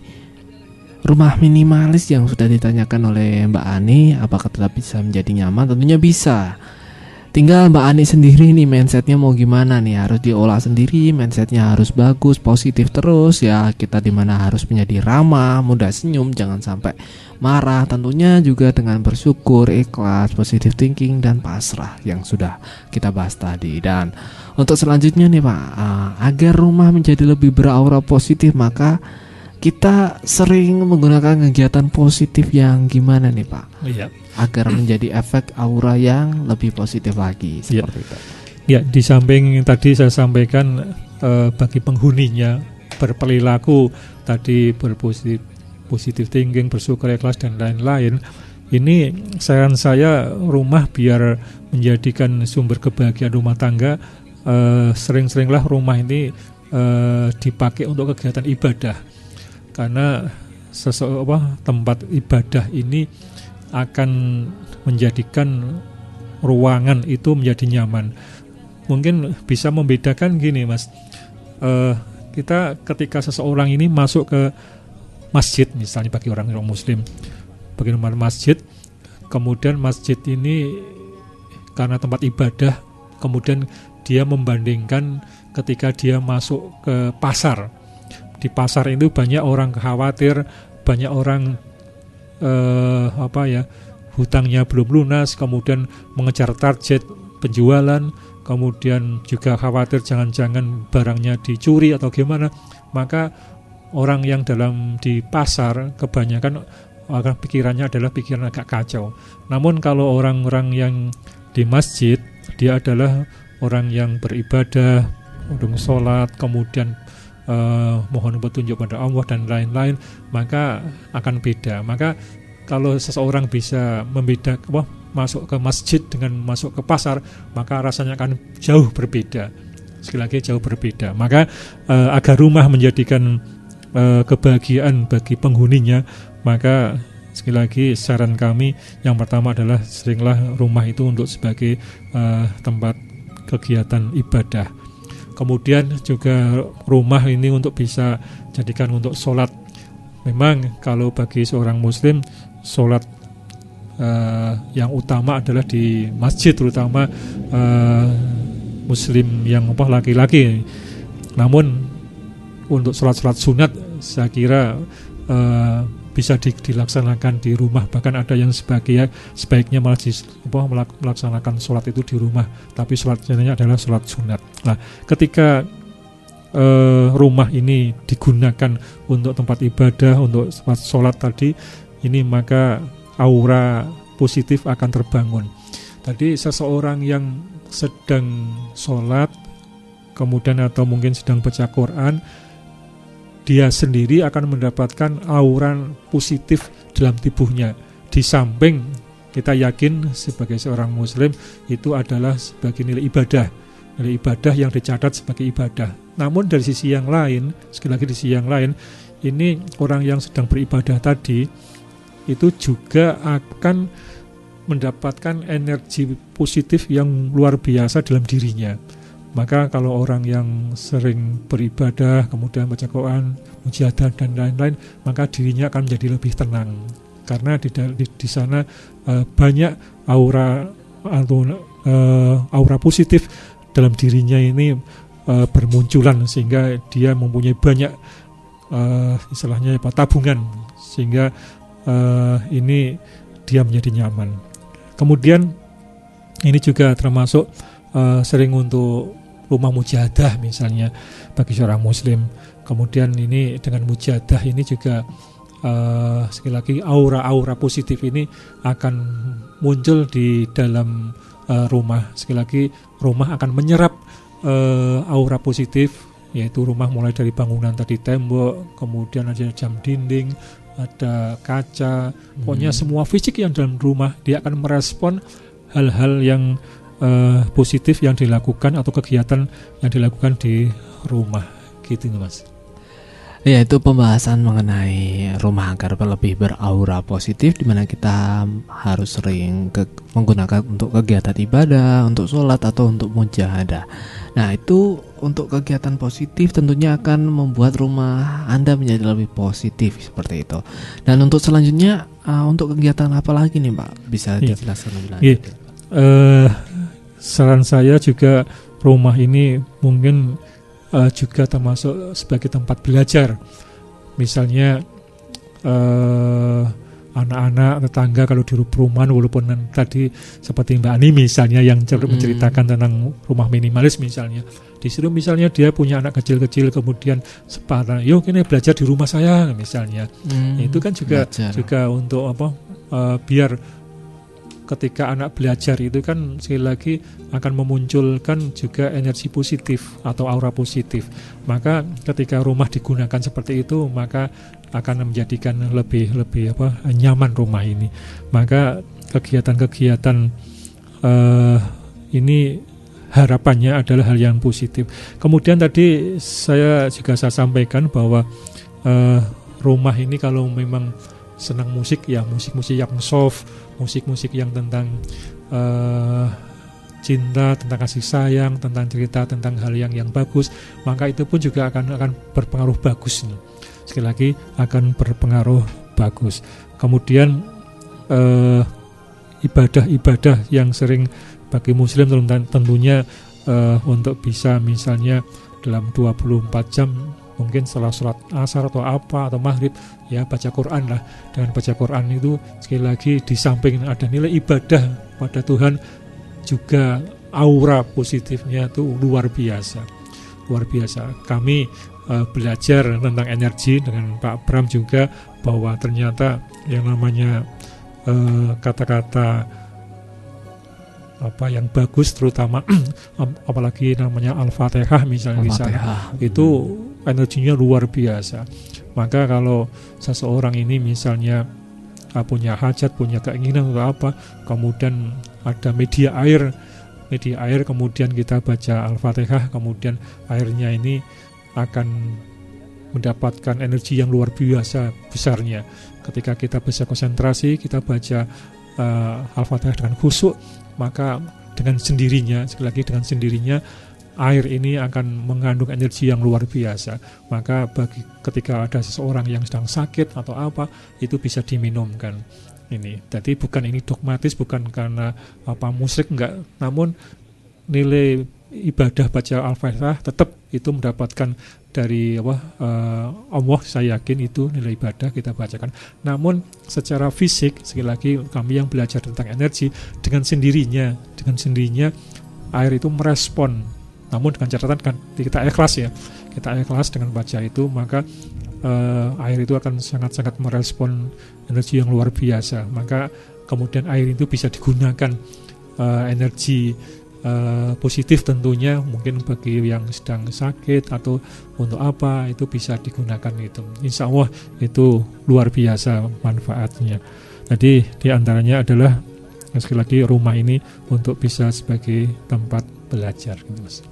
rumah minimalis yang sudah ditanyakan oleh Mbak Ani, apakah tetap bisa menjadi nyaman? Tentunya bisa. Tinggal Mbak Ani sendiri nih mindsetnya mau gimana nih, harus diolah sendiri, mindsetnya harus bagus, positif terus ya, kita dimana harus menjadi ramah, mudah senyum, jangan sampai marah, tentunya juga dengan bersyukur, ikhlas, positive thinking dan pasrah yang sudah kita bahas tadi. Dan untuk selanjutnya nih Pak, agar rumah menjadi lebih beraura positif, maka kita sering menggunakan kegiatan positif yang gimana nih Pak? Iya. Agar menjadi efek aura yang lebih positif lagi seperti itu. Ya, di samping tadi saya sampaikan bagi penghuninya berperilaku tadi berpositif thinking, bersyukur, ikhlas dan lain-lain. Ini saran saya, rumah biar menjadikan sumber kebahagiaan rumah tangga, sering-seringlah rumah ini dipakai untuk kegiatan ibadah. Karena tempat ibadah ini akan menjadikan ruangan itu menjadi nyaman. Mungkin bisa membedakan gini Mas, kita ketika seseorang ini masuk ke masjid, misalnya bagi orang muslim, bagaimana masjid, kemudian masjid ini karena tempat ibadah, kemudian dia membandingkan ketika dia masuk ke pasar. Di pasar itu banyak orang khawatir, banyak orang hutangnya belum lunas, kemudian mengejar target penjualan, kemudian juga khawatir jangan-jangan barangnya dicuri atau gimana. Maka orang yang di pasar kebanyakan pikirannya adalah pikiran agak kacau. Namun kalau orang-orang yang di masjid, dia adalah orang yang beribadah, sholat, kemudian mohon petunjuk pada Allah dan lain-lain, maka akan beda. Maka kalau seseorang bisa masuk ke masjid dengan masuk ke pasar, maka rasanya akan jauh berbeda. Sekali lagi jauh berbeda. Maka agar rumah menjadikan kebahagiaan bagi penghuninya, maka sekali lagi saran kami yang pertama adalah seringlah rumah itu untuk sebagai tempat kegiatan ibadah. Kemudian juga rumah ini untuk bisa jadikan untuk sholat. Memang kalau bagi seorang muslim, sholat yang utama adalah di masjid, terutama muslim yang laki-laki. Namun untuk sholat-sholat sunat saya kira bisa dilaksanakan di rumah. Bahkan ada yang sebaiknya malah melaksanakan sholat itu di rumah, tapi sholatnya adalah sholat sunat. Nah, ketika rumah ini digunakan untuk tempat ibadah, untuk sholat tadi ini, maka aura positif akan terbangun. Tadi seseorang yang sedang sholat, kemudian atau mungkin sedang baca Quran, dia sendiri akan mendapatkan aura positif dalam tubuhnya. Di samping kita yakin sebagai seorang muslim itu adalah sebagai nilai ibadah yang dicatat sebagai ibadah. Namun dari sisi yang lain, sekali lagi di sisi yang lain, ini orang yang sedang beribadah tadi itu juga akan mendapatkan energi positif yang luar biasa dalam dirinya. Maka kalau orang yang sering beribadah, kemudian baca Quran, mujahadah dan lain-lain, maka dirinya akan menjadi lebih tenang. Karena di sana banyak aura positif dalam dirinya ini bermunculan, sehingga dia mempunyai banyak istilahnya tabungan, sehingga ini dia menjadi nyaman. Kemudian ini juga termasuk sering untuk rumah mujahadah misalnya bagi seorang muslim. Kemudian ini dengan mujahadah ini juga sekali lagi aura-aura positif ini akan muncul di dalam rumah. Sekali lagi rumah akan menyerap aura positif, yaitu rumah mulai dari bangunan tadi, tembok, kemudian ada jam dinding, ada kaca, pokoknya semua fisik yang dalam rumah dia akan merespon hal-hal yang positif yang dilakukan atau kegiatan yang dilakukan di rumah, gitu Mas. Ya, itu pembahasan mengenai rumah agar lebih beraura positif, di mana kita harus sering menggunakan untuk kegiatan ibadah, untuk sholat atau untuk mujahadah. Nah, itu untuk kegiatan positif tentunya akan membuat rumah Anda menjadi lebih positif seperti itu. Dan untuk selanjutnya untuk kegiatan apa lagi nih Pak? Bisa dijelaskan lebih lanjut? saran saya juga rumah ini mungkin juga termasuk sebagai tempat belajar. Misalnya anak-anak, tetangga kalau di perumahan, walaupun tadi seperti Mbak Ani misalnya yang menceritakan tentang rumah minimalis misalnya, disuruh misalnya dia punya anak kecil-kecil kemudian sepadan, yuk ini belajar di rumah saya misalnya, itu kan juga untuk biar ketika anak belajar itu kan sekali lagi akan memunculkan juga energi positif atau aura positif. Maka ketika rumah digunakan seperti itu, maka akan menjadikan lebih nyaman rumah ini. Maka kegiatan-kegiatan ini harapannya adalah hal yang positif. Kemudian tadi saya sampaikan bahwa rumah ini kalau memang senang musik, ya musik-musik yang soft, musik-musik yang tentang cinta, tentang kasih sayang, tentang cerita, tentang hal yang bagus, maka itu pun juga akan berpengaruh bagus. Sekali lagi akan berpengaruh bagus. Kemudian ibadah-ibadah yang sering bagi muslim tentunya untuk bisa misalnya dalam 24 jam mungkin setelah sholat asar atau apa atau maghrib, ya baca Quran lah. Dengan baca Quran itu sekali lagi di samping ada nilai ibadah pada Tuhan, juga aura positifnya itu luar biasa. Kami belajar tentang energi dengan Pak Bram juga, bahwa ternyata yang namanya kata-kata yang bagus, terutama apalagi namanya Al-Fatihah misalnya, itu energinya luar biasa. Maka kalau seseorang ini misalnya punya hajat, punya keinginan atau apa, kemudian ada media air, kemudian kita baca Al-Fatihah, kemudian airnya ini akan mendapatkan energi yang luar biasa besarnya. Ketika kita bisa konsentrasi, kita baca Al-Fatihah dengan khusyuk, maka dengan sendirinya, sekali lagi dengan sendirinya, air ini akan mengandung energi yang luar biasa. Maka ketika ada seseorang yang sedang sakit atau apa, itu bisa diminumkan. Jadi bukan ini dogmatis, bukan karena musyrik, enggak. Namun nilai ibadah baca Al-Fatihah tetap itu mendapatkan dari Allah, saya yakin itu nilai ibadah kita bacakan. Namun secara fisik, sekali lagi kami yang belajar tentang energi, dengan sendirinya air itu merespon. Namun dengan catatan kita ikhlas dengan baca itu, maka air itu akan sangat-sangat merespon energi yang luar biasa. Maka kemudian air itu bisa digunakan energi positif tentunya, mungkin bagi yang sedang sakit atau untuk apa, itu bisa digunakan itu. Insya Allah itu luar biasa manfaatnya. Jadi diantaranya adalah sekali lagi rumah ini untuk bisa sebagai tempat belajar, gitu Mas.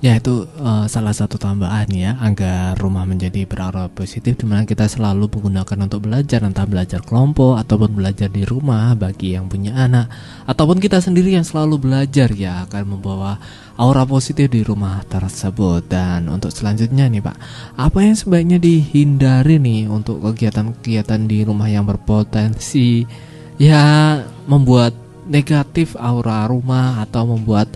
Ya, itu salah satu tambahan ya, agar rumah menjadi beraura positif, dimana kita selalu menggunakan untuk belajar, entah belajar kelompok ataupun belajar di rumah bagi yang punya anak, ataupun kita sendiri yang selalu belajar, ya akan membawa aura positif di rumah tersebut. Dan untuk selanjutnya nih Pak, apa yang sebaiknya dihindari nih untuk kegiatan-kegiatan di rumah yang berpotensi ya membuat negatif aura rumah atau membuat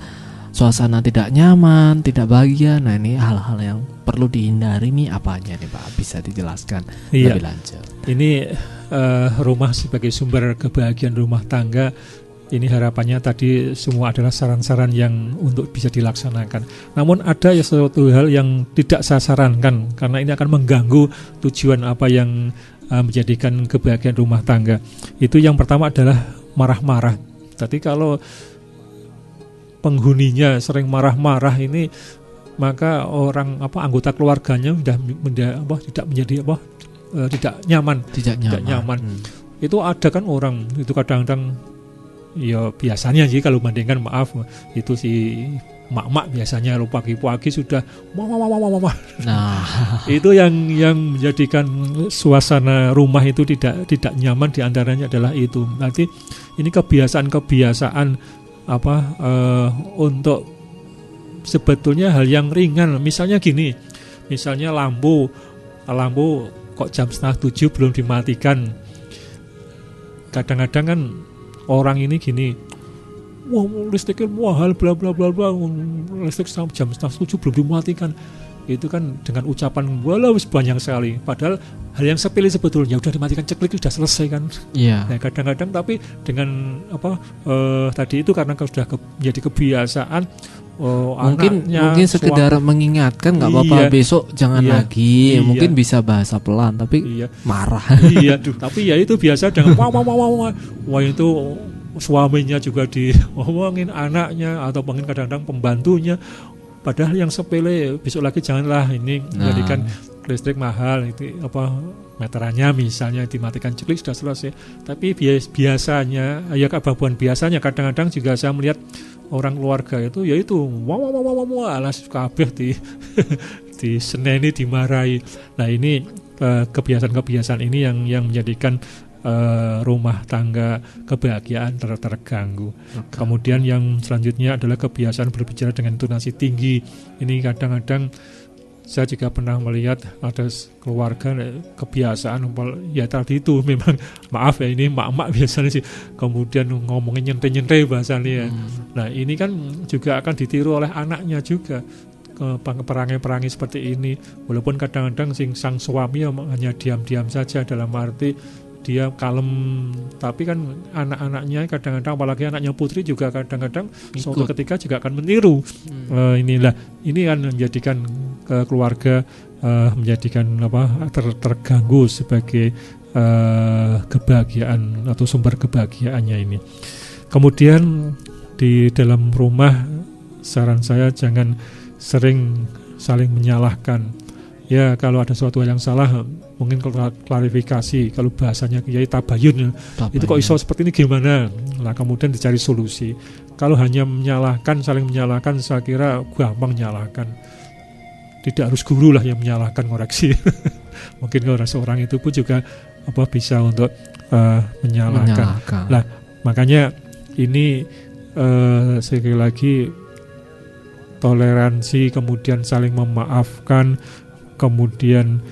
suasana tidak nyaman, tidak bahagia. Nah, ini hal-hal yang perlu dihindari nih apanya nih Pak? Bisa dijelaskan lebih lanjut. Ini rumah sebagai sumber kebahagiaan rumah tangga. Ini harapannya tadi semua adalah saran-saran yang untuk bisa dilaksanakan. Namun ada suatu hal yang tidak saya sarankan, karena ini akan mengganggu tujuan apa yang menjadikan kebahagiaan rumah tangga. Itu yang pertama adalah marah-marah. Tadi kalau penghuninya sering marah-marah ini, maka orang anggota keluarganya sudah tidak menjadi tidak nyaman. Itu ada kan orang itu kadang-kadang, ya biasanya sih kalau bandingkan, maaf, itu si mak-mak biasanya lo pagi-pagi sudah mama. Nah, itu yang menjadikan suasana rumah itu tidak nyaman. Diantaranya adalah itu. Nanti ini kebiasaan untuk sebetulnya hal yang ringan. Misalnya gini, misalnya lampu kok jam 6:30 belum dimatikan. Kadang-kadang kan orang ini gini, wah listriknya mahal bla bla bla bla, listrik sampai jam 6:30 belum dimatikan. Itu kan dengan ucapan walau banyak sekali, padahal hal yang sepele sebetulnya udah dimatikan ceklik sudah selesai kan. Iya. Nah, kadang-kadang tapi dengan tadi itu karena sudah menjadi kebiasaan, mungkin sekedar mengingatkan nggak apa-apa, besok jangan lagi. Mungkin bisa bahasa pelan tapi marah. Iya, tapi ya itu biasa dengan wah itu suaminya juga diomongin, anaknya atau mungkin kadang-kadang pembantunya. Padahal yang sepele besok lagi janganlah ini menjadikan listrik mahal itu meterannya misalnya dimatikan ceklik sudah selesai. Tapi biasanya ya kebabuan biasanya kadang-kadang juga saya melihat orang keluarga itu yaitu alas kabeh di seneni dimarahi. Nah ini kebiasaan-kebiasaan ini yang menjadikan rumah tangga kebahagiaan terganggu. Kemudian yang selanjutnya adalah kebiasaan berbicara dengan intonasi tinggi. Ini kadang-kadang saya juga pernah melihat ada keluarga kebiasaan ya tadi itu memang maaf ya ini mak-mak biasanya sih kemudian ngomongin nyentai-nyentai bahasanya. Nah ini kan juga akan ditiru oleh anaknya juga, perangai-perangai seperti ini, walaupun kadang-kadang sang suami hanya diam-diam saja dalam arti dia kalem, tapi kan anak-anaknya kadang-kadang apalagi anaknya putri juga kadang-kadang suatu ketika juga akan meniru. Ini kan menjadikan keluarga menjadikan terganggu sebagai kebahagiaan atau sumber kebahagiaannya ini. Kemudian di dalam rumah saran saya jangan sering saling menyalahkan. Ya kalau ada sesuatu yang salah mungkin klarifikasi, kalau bahasanya kiai tabayun. Itu kok iso seperti ini gimana? Nah kemudian dicari solusi. Kalau hanya menyalahkan, saling menyalahkan, saya kira gampang menyalahkan. Tidak harus guru lah yang menyalahkan, koreksi. Mungkin kalau seorang itu pun juga bisa untuk menyalahkan. Nah makanya ini sekali lagi toleransi, kemudian saling memaafkan, kemudian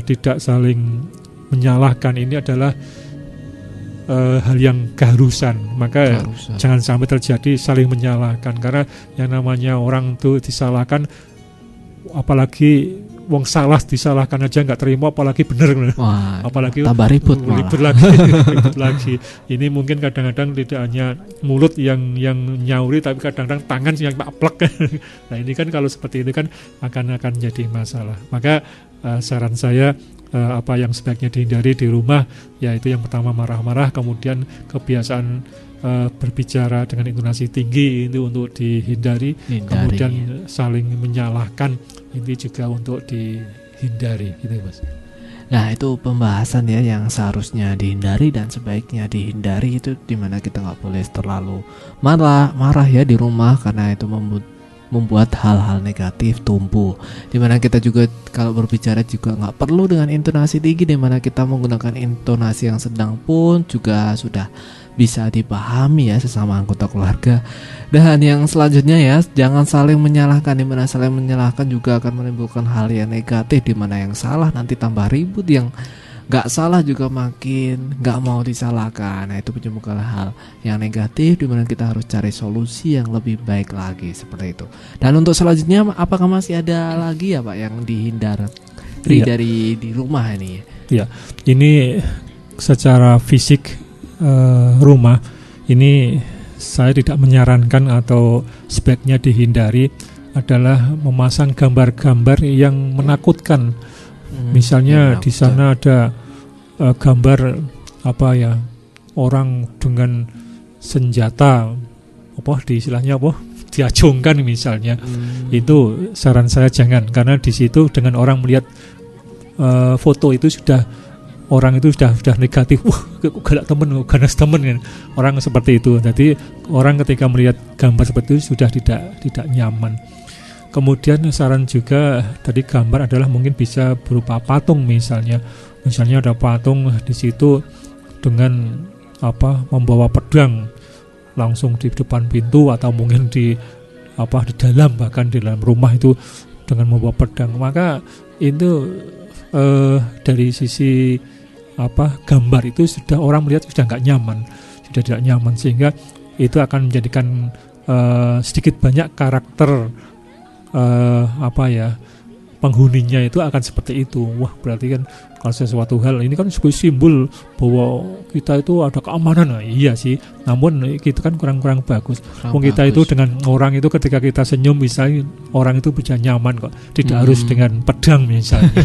tidak saling menyalahkan ini adalah hal yang keharusan. Maka jangan sampai terjadi saling menyalahkan, karena yang namanya orang itu disalahkan, apalagi wong salah disalahkan aja nggak terima, apalagi benar. Apalagi tambah ribut lagi. Ini mungkin kadang-kadang tidak hanya mulut yang nyauri, tapi kadang-kadang tangan yang plek. Nah ini kan kalau seperti ini kan akan jadi masalah. Maka saran saya apa yang sebaiknya dihindari di rumah, yaitu yang pertama marah-marah, kemudian kebiasaan berbicara dengan intonasi tinggi itu untuk dihindari. Kemudian saling menyalahkan ini juga untuk dihindari, gitu Mas. Nah itu pembahasan ya yang seharusnya dihindari dan sebaiknya dihindari, itu dimana kita nggak boleh terlalu marah ya di rumah, karena itu membuat hal-hal negatif tumbuh. Dimana kita juga kalau berbicara juga nggak perlu dengan intonasi tinggi, dimana kita menggunakan intonasi yang sedang pun juga sudah bisa dipahami ya sesama anggota keluarga. Dan yang selanjutnya ya, jangan saling menyalahkan, dimana saling menyalahkan juga akan menimbulkan hal yang negatif, dimana yang salah nanti tambah ribut, yang nggak salah juga makin nggak mau disalahkan. Nah itu menyebabkan hal yang negatif, dimana kita harus cari solusi yang lebih baik lagi seperti itu. Dan untuk selanjutnya, apakah masih ada lagi ya Pak yang dihindari dari di rumah ini? Ya, ini secara fisik rumah ini saya tidak menyarankan atau sebaiknya dihindari adalah memasang gambar-gambar yang menakutkan. Misalnya di sana ada gambar orang dengan senjata diacungkan misalnya. Itu saran saya jangan, karena di situ dengan orang melihat foto itu orang itu sudah negatif. Galak temen kan. Orang seperti itu. Jadi orang ketika melihat gambar seperti itu sudah tidak nyaman. Kemudian saran juga tadi gambar adalah mungkin bisa berupa patung misalnya. Misalnya ada patung di situ dengan membawa pedang langsung di depan pintu, atau mungkin di dalam, bahkan di dalam rumah itu dengan membawa pedang. Maka itu dari sisi gambar itu sudah orang melihat sudah nggak nyaman, sudah tidak nyaman, sehingga itu akan menjadikan sedikit banyak karakter penghuninya itu akan seperti itu. Wah, berarti kan kalau sesuatu hal ini kan sebagai simbol bahwa kita itu ada keamanan. Nah, iya sih, namun itu kan kurang bagus. Kita itu dengan orang itu ketika kita senyum misalnya, orang itu bisa nyaman kok, tidak harus dengan pedang misalnya.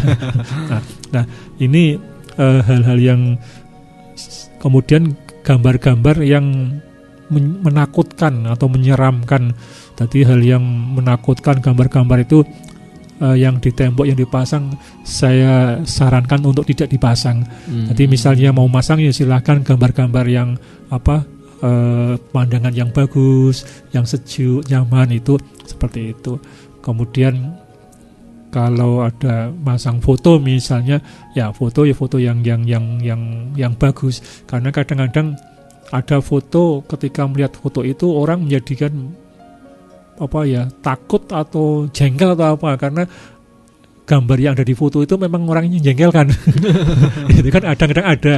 nah ini hal-hal yang kemudian gambar-gambar yang menakutkan atau menyeramkan. Tadi hal yang menakutkan, gambar-gambar itu yang di tembok yang dipasang, saya sarankan untuk tidak dipasang. Jadi misalnya mau masang ya silahkan gambar-gambar yang pemandangan yang bagus, yang sejuk, nyaman, itu seperti itu. Kemudian kalau ada masang foto misalnya, ya foto yang bagus, karena kadang-kadang ada foto, ketika melihat foto itu orang menjadikan takut atau jengkel atau apa, karena gambar yang ada di foto itu memang orangnya jengkel kan. Itu kan kadang-kadang ada.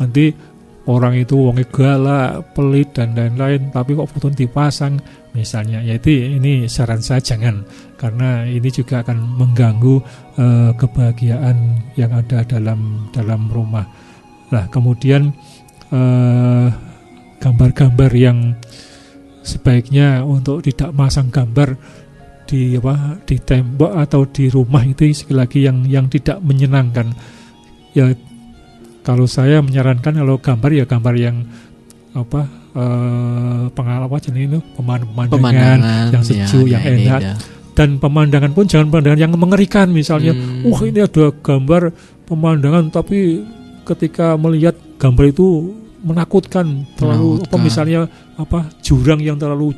Nanti orang itu wongnya galak, pelit dan lain-lain, tapi kok foto dipasang misalnya. Ini saran saya jangan, karena ini juga akan mengganggu kebahagiaan yang ada dalam rumah. Nah, kemudian gambar-gambar yang sebaiknya untuk tidak masang gambar di tembok atau di rumah itu sekali lagi yang tidak menyenangkan. Ya, kalau saya menyarankan kalau gambar ya gambar yang pemandangan yang sejuk, yang enak. Dan pemandangan pun jangan pemandangan yang mengerikan, misalnya ini ada gambar pemandangan tapi ketika melihat gambar itu menakutkan, terlalu misalnya jurang yang terlalu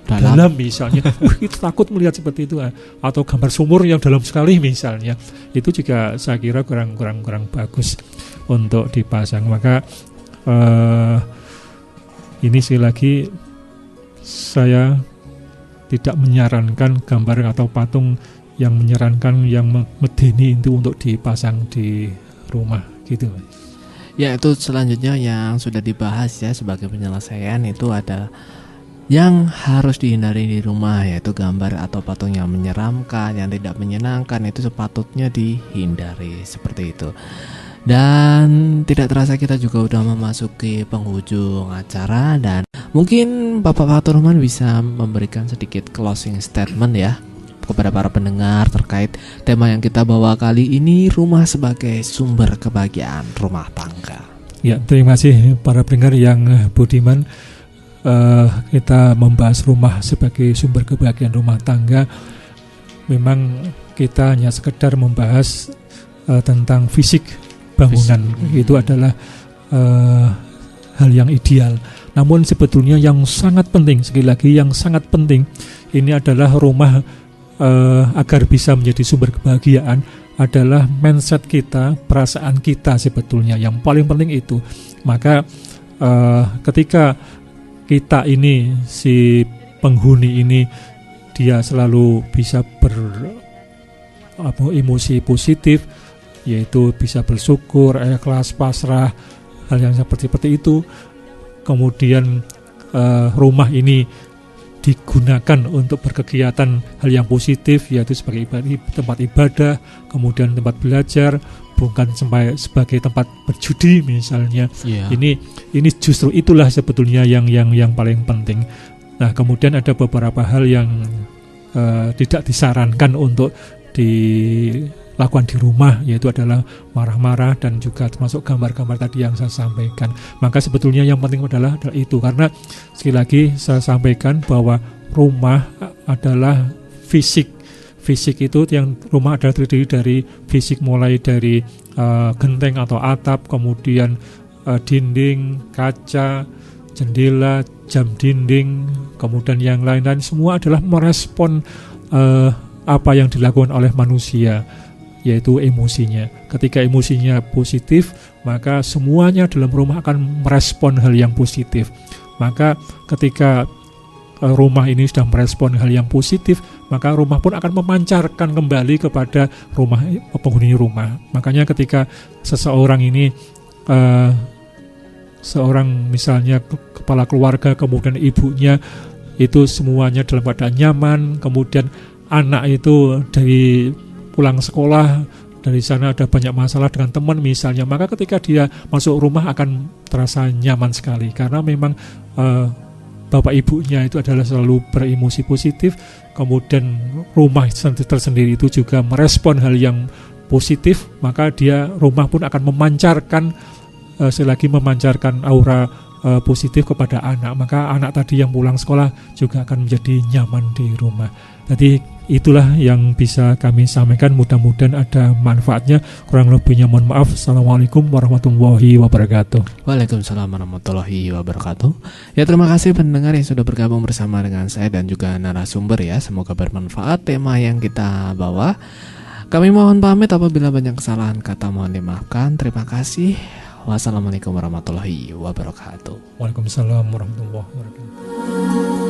dalam misalnya. Itu takut melihat seperti itu, atau gambar sumur yang dalam sekali misalnya. Itu juga saya kira kurang bagus untuk dipasang. Maka ini sekali lagi saya tidak menyarankan gambar atau patung yang menyarankan yang medeni itu untuk dipasang di rumah gitu. Ya, itu selanjutnya yang sudah dibahas ya sebagai penyelesaian, itu ada yang harus dihindari di rumah, yaitu gambar atau patung yang menyeramkan, yang tidak menyenangkan, itu sepatutnya dihindari seperti itu. Dan tidak terasa kita juga udah memasuki penghujung acara, dan mungkin Bapak Faturrahman bisa memberikan sedikit closing statement ya kepada para pendengar terkait tema yang kita bawa kali ini, rumah sebagai sumber kebahagiaan rumah tangga. Ya, terima kasih para pendengar yang budiman. Kita membahas rumah sebagai sumber kebahagiaan rumah tangga. Memang kita hanya sekedar membahas tentang fisik bangunan. Itu adalah hal yang ideal. Namun sebetulnya yang sangat penting, sekali lagi yang sangat penting, ini adalah rumah agar bisa menjadi sumber kebahagiaan adalah mindset kita, perasaan kita sebetulnya yang paling penting itu. Maka ketika kita ini, si penghuni ini, dia selalu bisa emosi positif, yaitu bisa bersyukur, ikhlas, pasrah, hal yang seperti itu. Kemudian rumah ini digunakan untuk berkegiatan hal yang positif, yaitu sebagai tempat ibadah, kemudian tempat belajar, bukan sebagai tempat berjudi misalnya. Ini justru itulah sebetulnya yang paling penting. Nah, kemudian ada beberapa hal yang tidak disarankan untuk dilakukan di rumah, yaitu adalah marah-marah dan juga termasuk gambar-gambar tadi yang saya sampaikan. Maka sebetulnya yang penting adalah itu, karena sekali lagi saya sampaikan bahwa rumah adalah fisik. Fisik itu yang rumah adalah terdiri dari fisik, mulai dari genteng atau atap, kemudian dinding, kaca, jendela, jam dinding, kemudian yang lain-lain, semua adalah merespon apa yang dilakukan oleh manusia, yaitu emosinya. Ketika emosinya positif, maka semuanya dalam rumah akan merespon hal yang positif. Maka ketika rumah ini sudah merespon hal yang positif, maka rumah pun akan memancarkan kembali kepada penghuni rumah. Makanya ketika seseorang ini seorang misalnya kepala keluarga, kemudian ibunya itu semuanya dalam keadaan nyaman, kemudian anak itu dari pulang sekolah, dari sana ada banyak masalah dengan teman misalnya, maka ketika dia masuk rumah akan terasa nyaman sekali, karena memang bapak ibunya itu adalah selalu beremosi positif, kemudian rumah tersendiri itu juga merespon hal yang positif, maka rumah pun akan memancarkan selagi memancarkan aura positif kepada anak, maka anak tadi yang pulang sekolah juga akan menjadi nyaman di rumah. Jadi itulah yang bisa kami sampaikan, mudah-mudahan ada manfaatnya. Kurang lebihnya mohon maaf. Assalamualaikum warahmatullahi wabarakatuh. Waalaikumsalam warahmatullahi wabarakatuh. Ya, terima kasih pendengar yang sudah bergabung bersama dengan saya dan juga narasumber ya. Semoga bermanfaat tema yang kita bawa. Kami mohon pamit apabila banyak kesalahan kata, mohon dimaafkan. Terima kasih. Wassalamualaikum warahmatullahi wabarakatuh. Waalaikumsalam warahmatullahi wabarakatuh.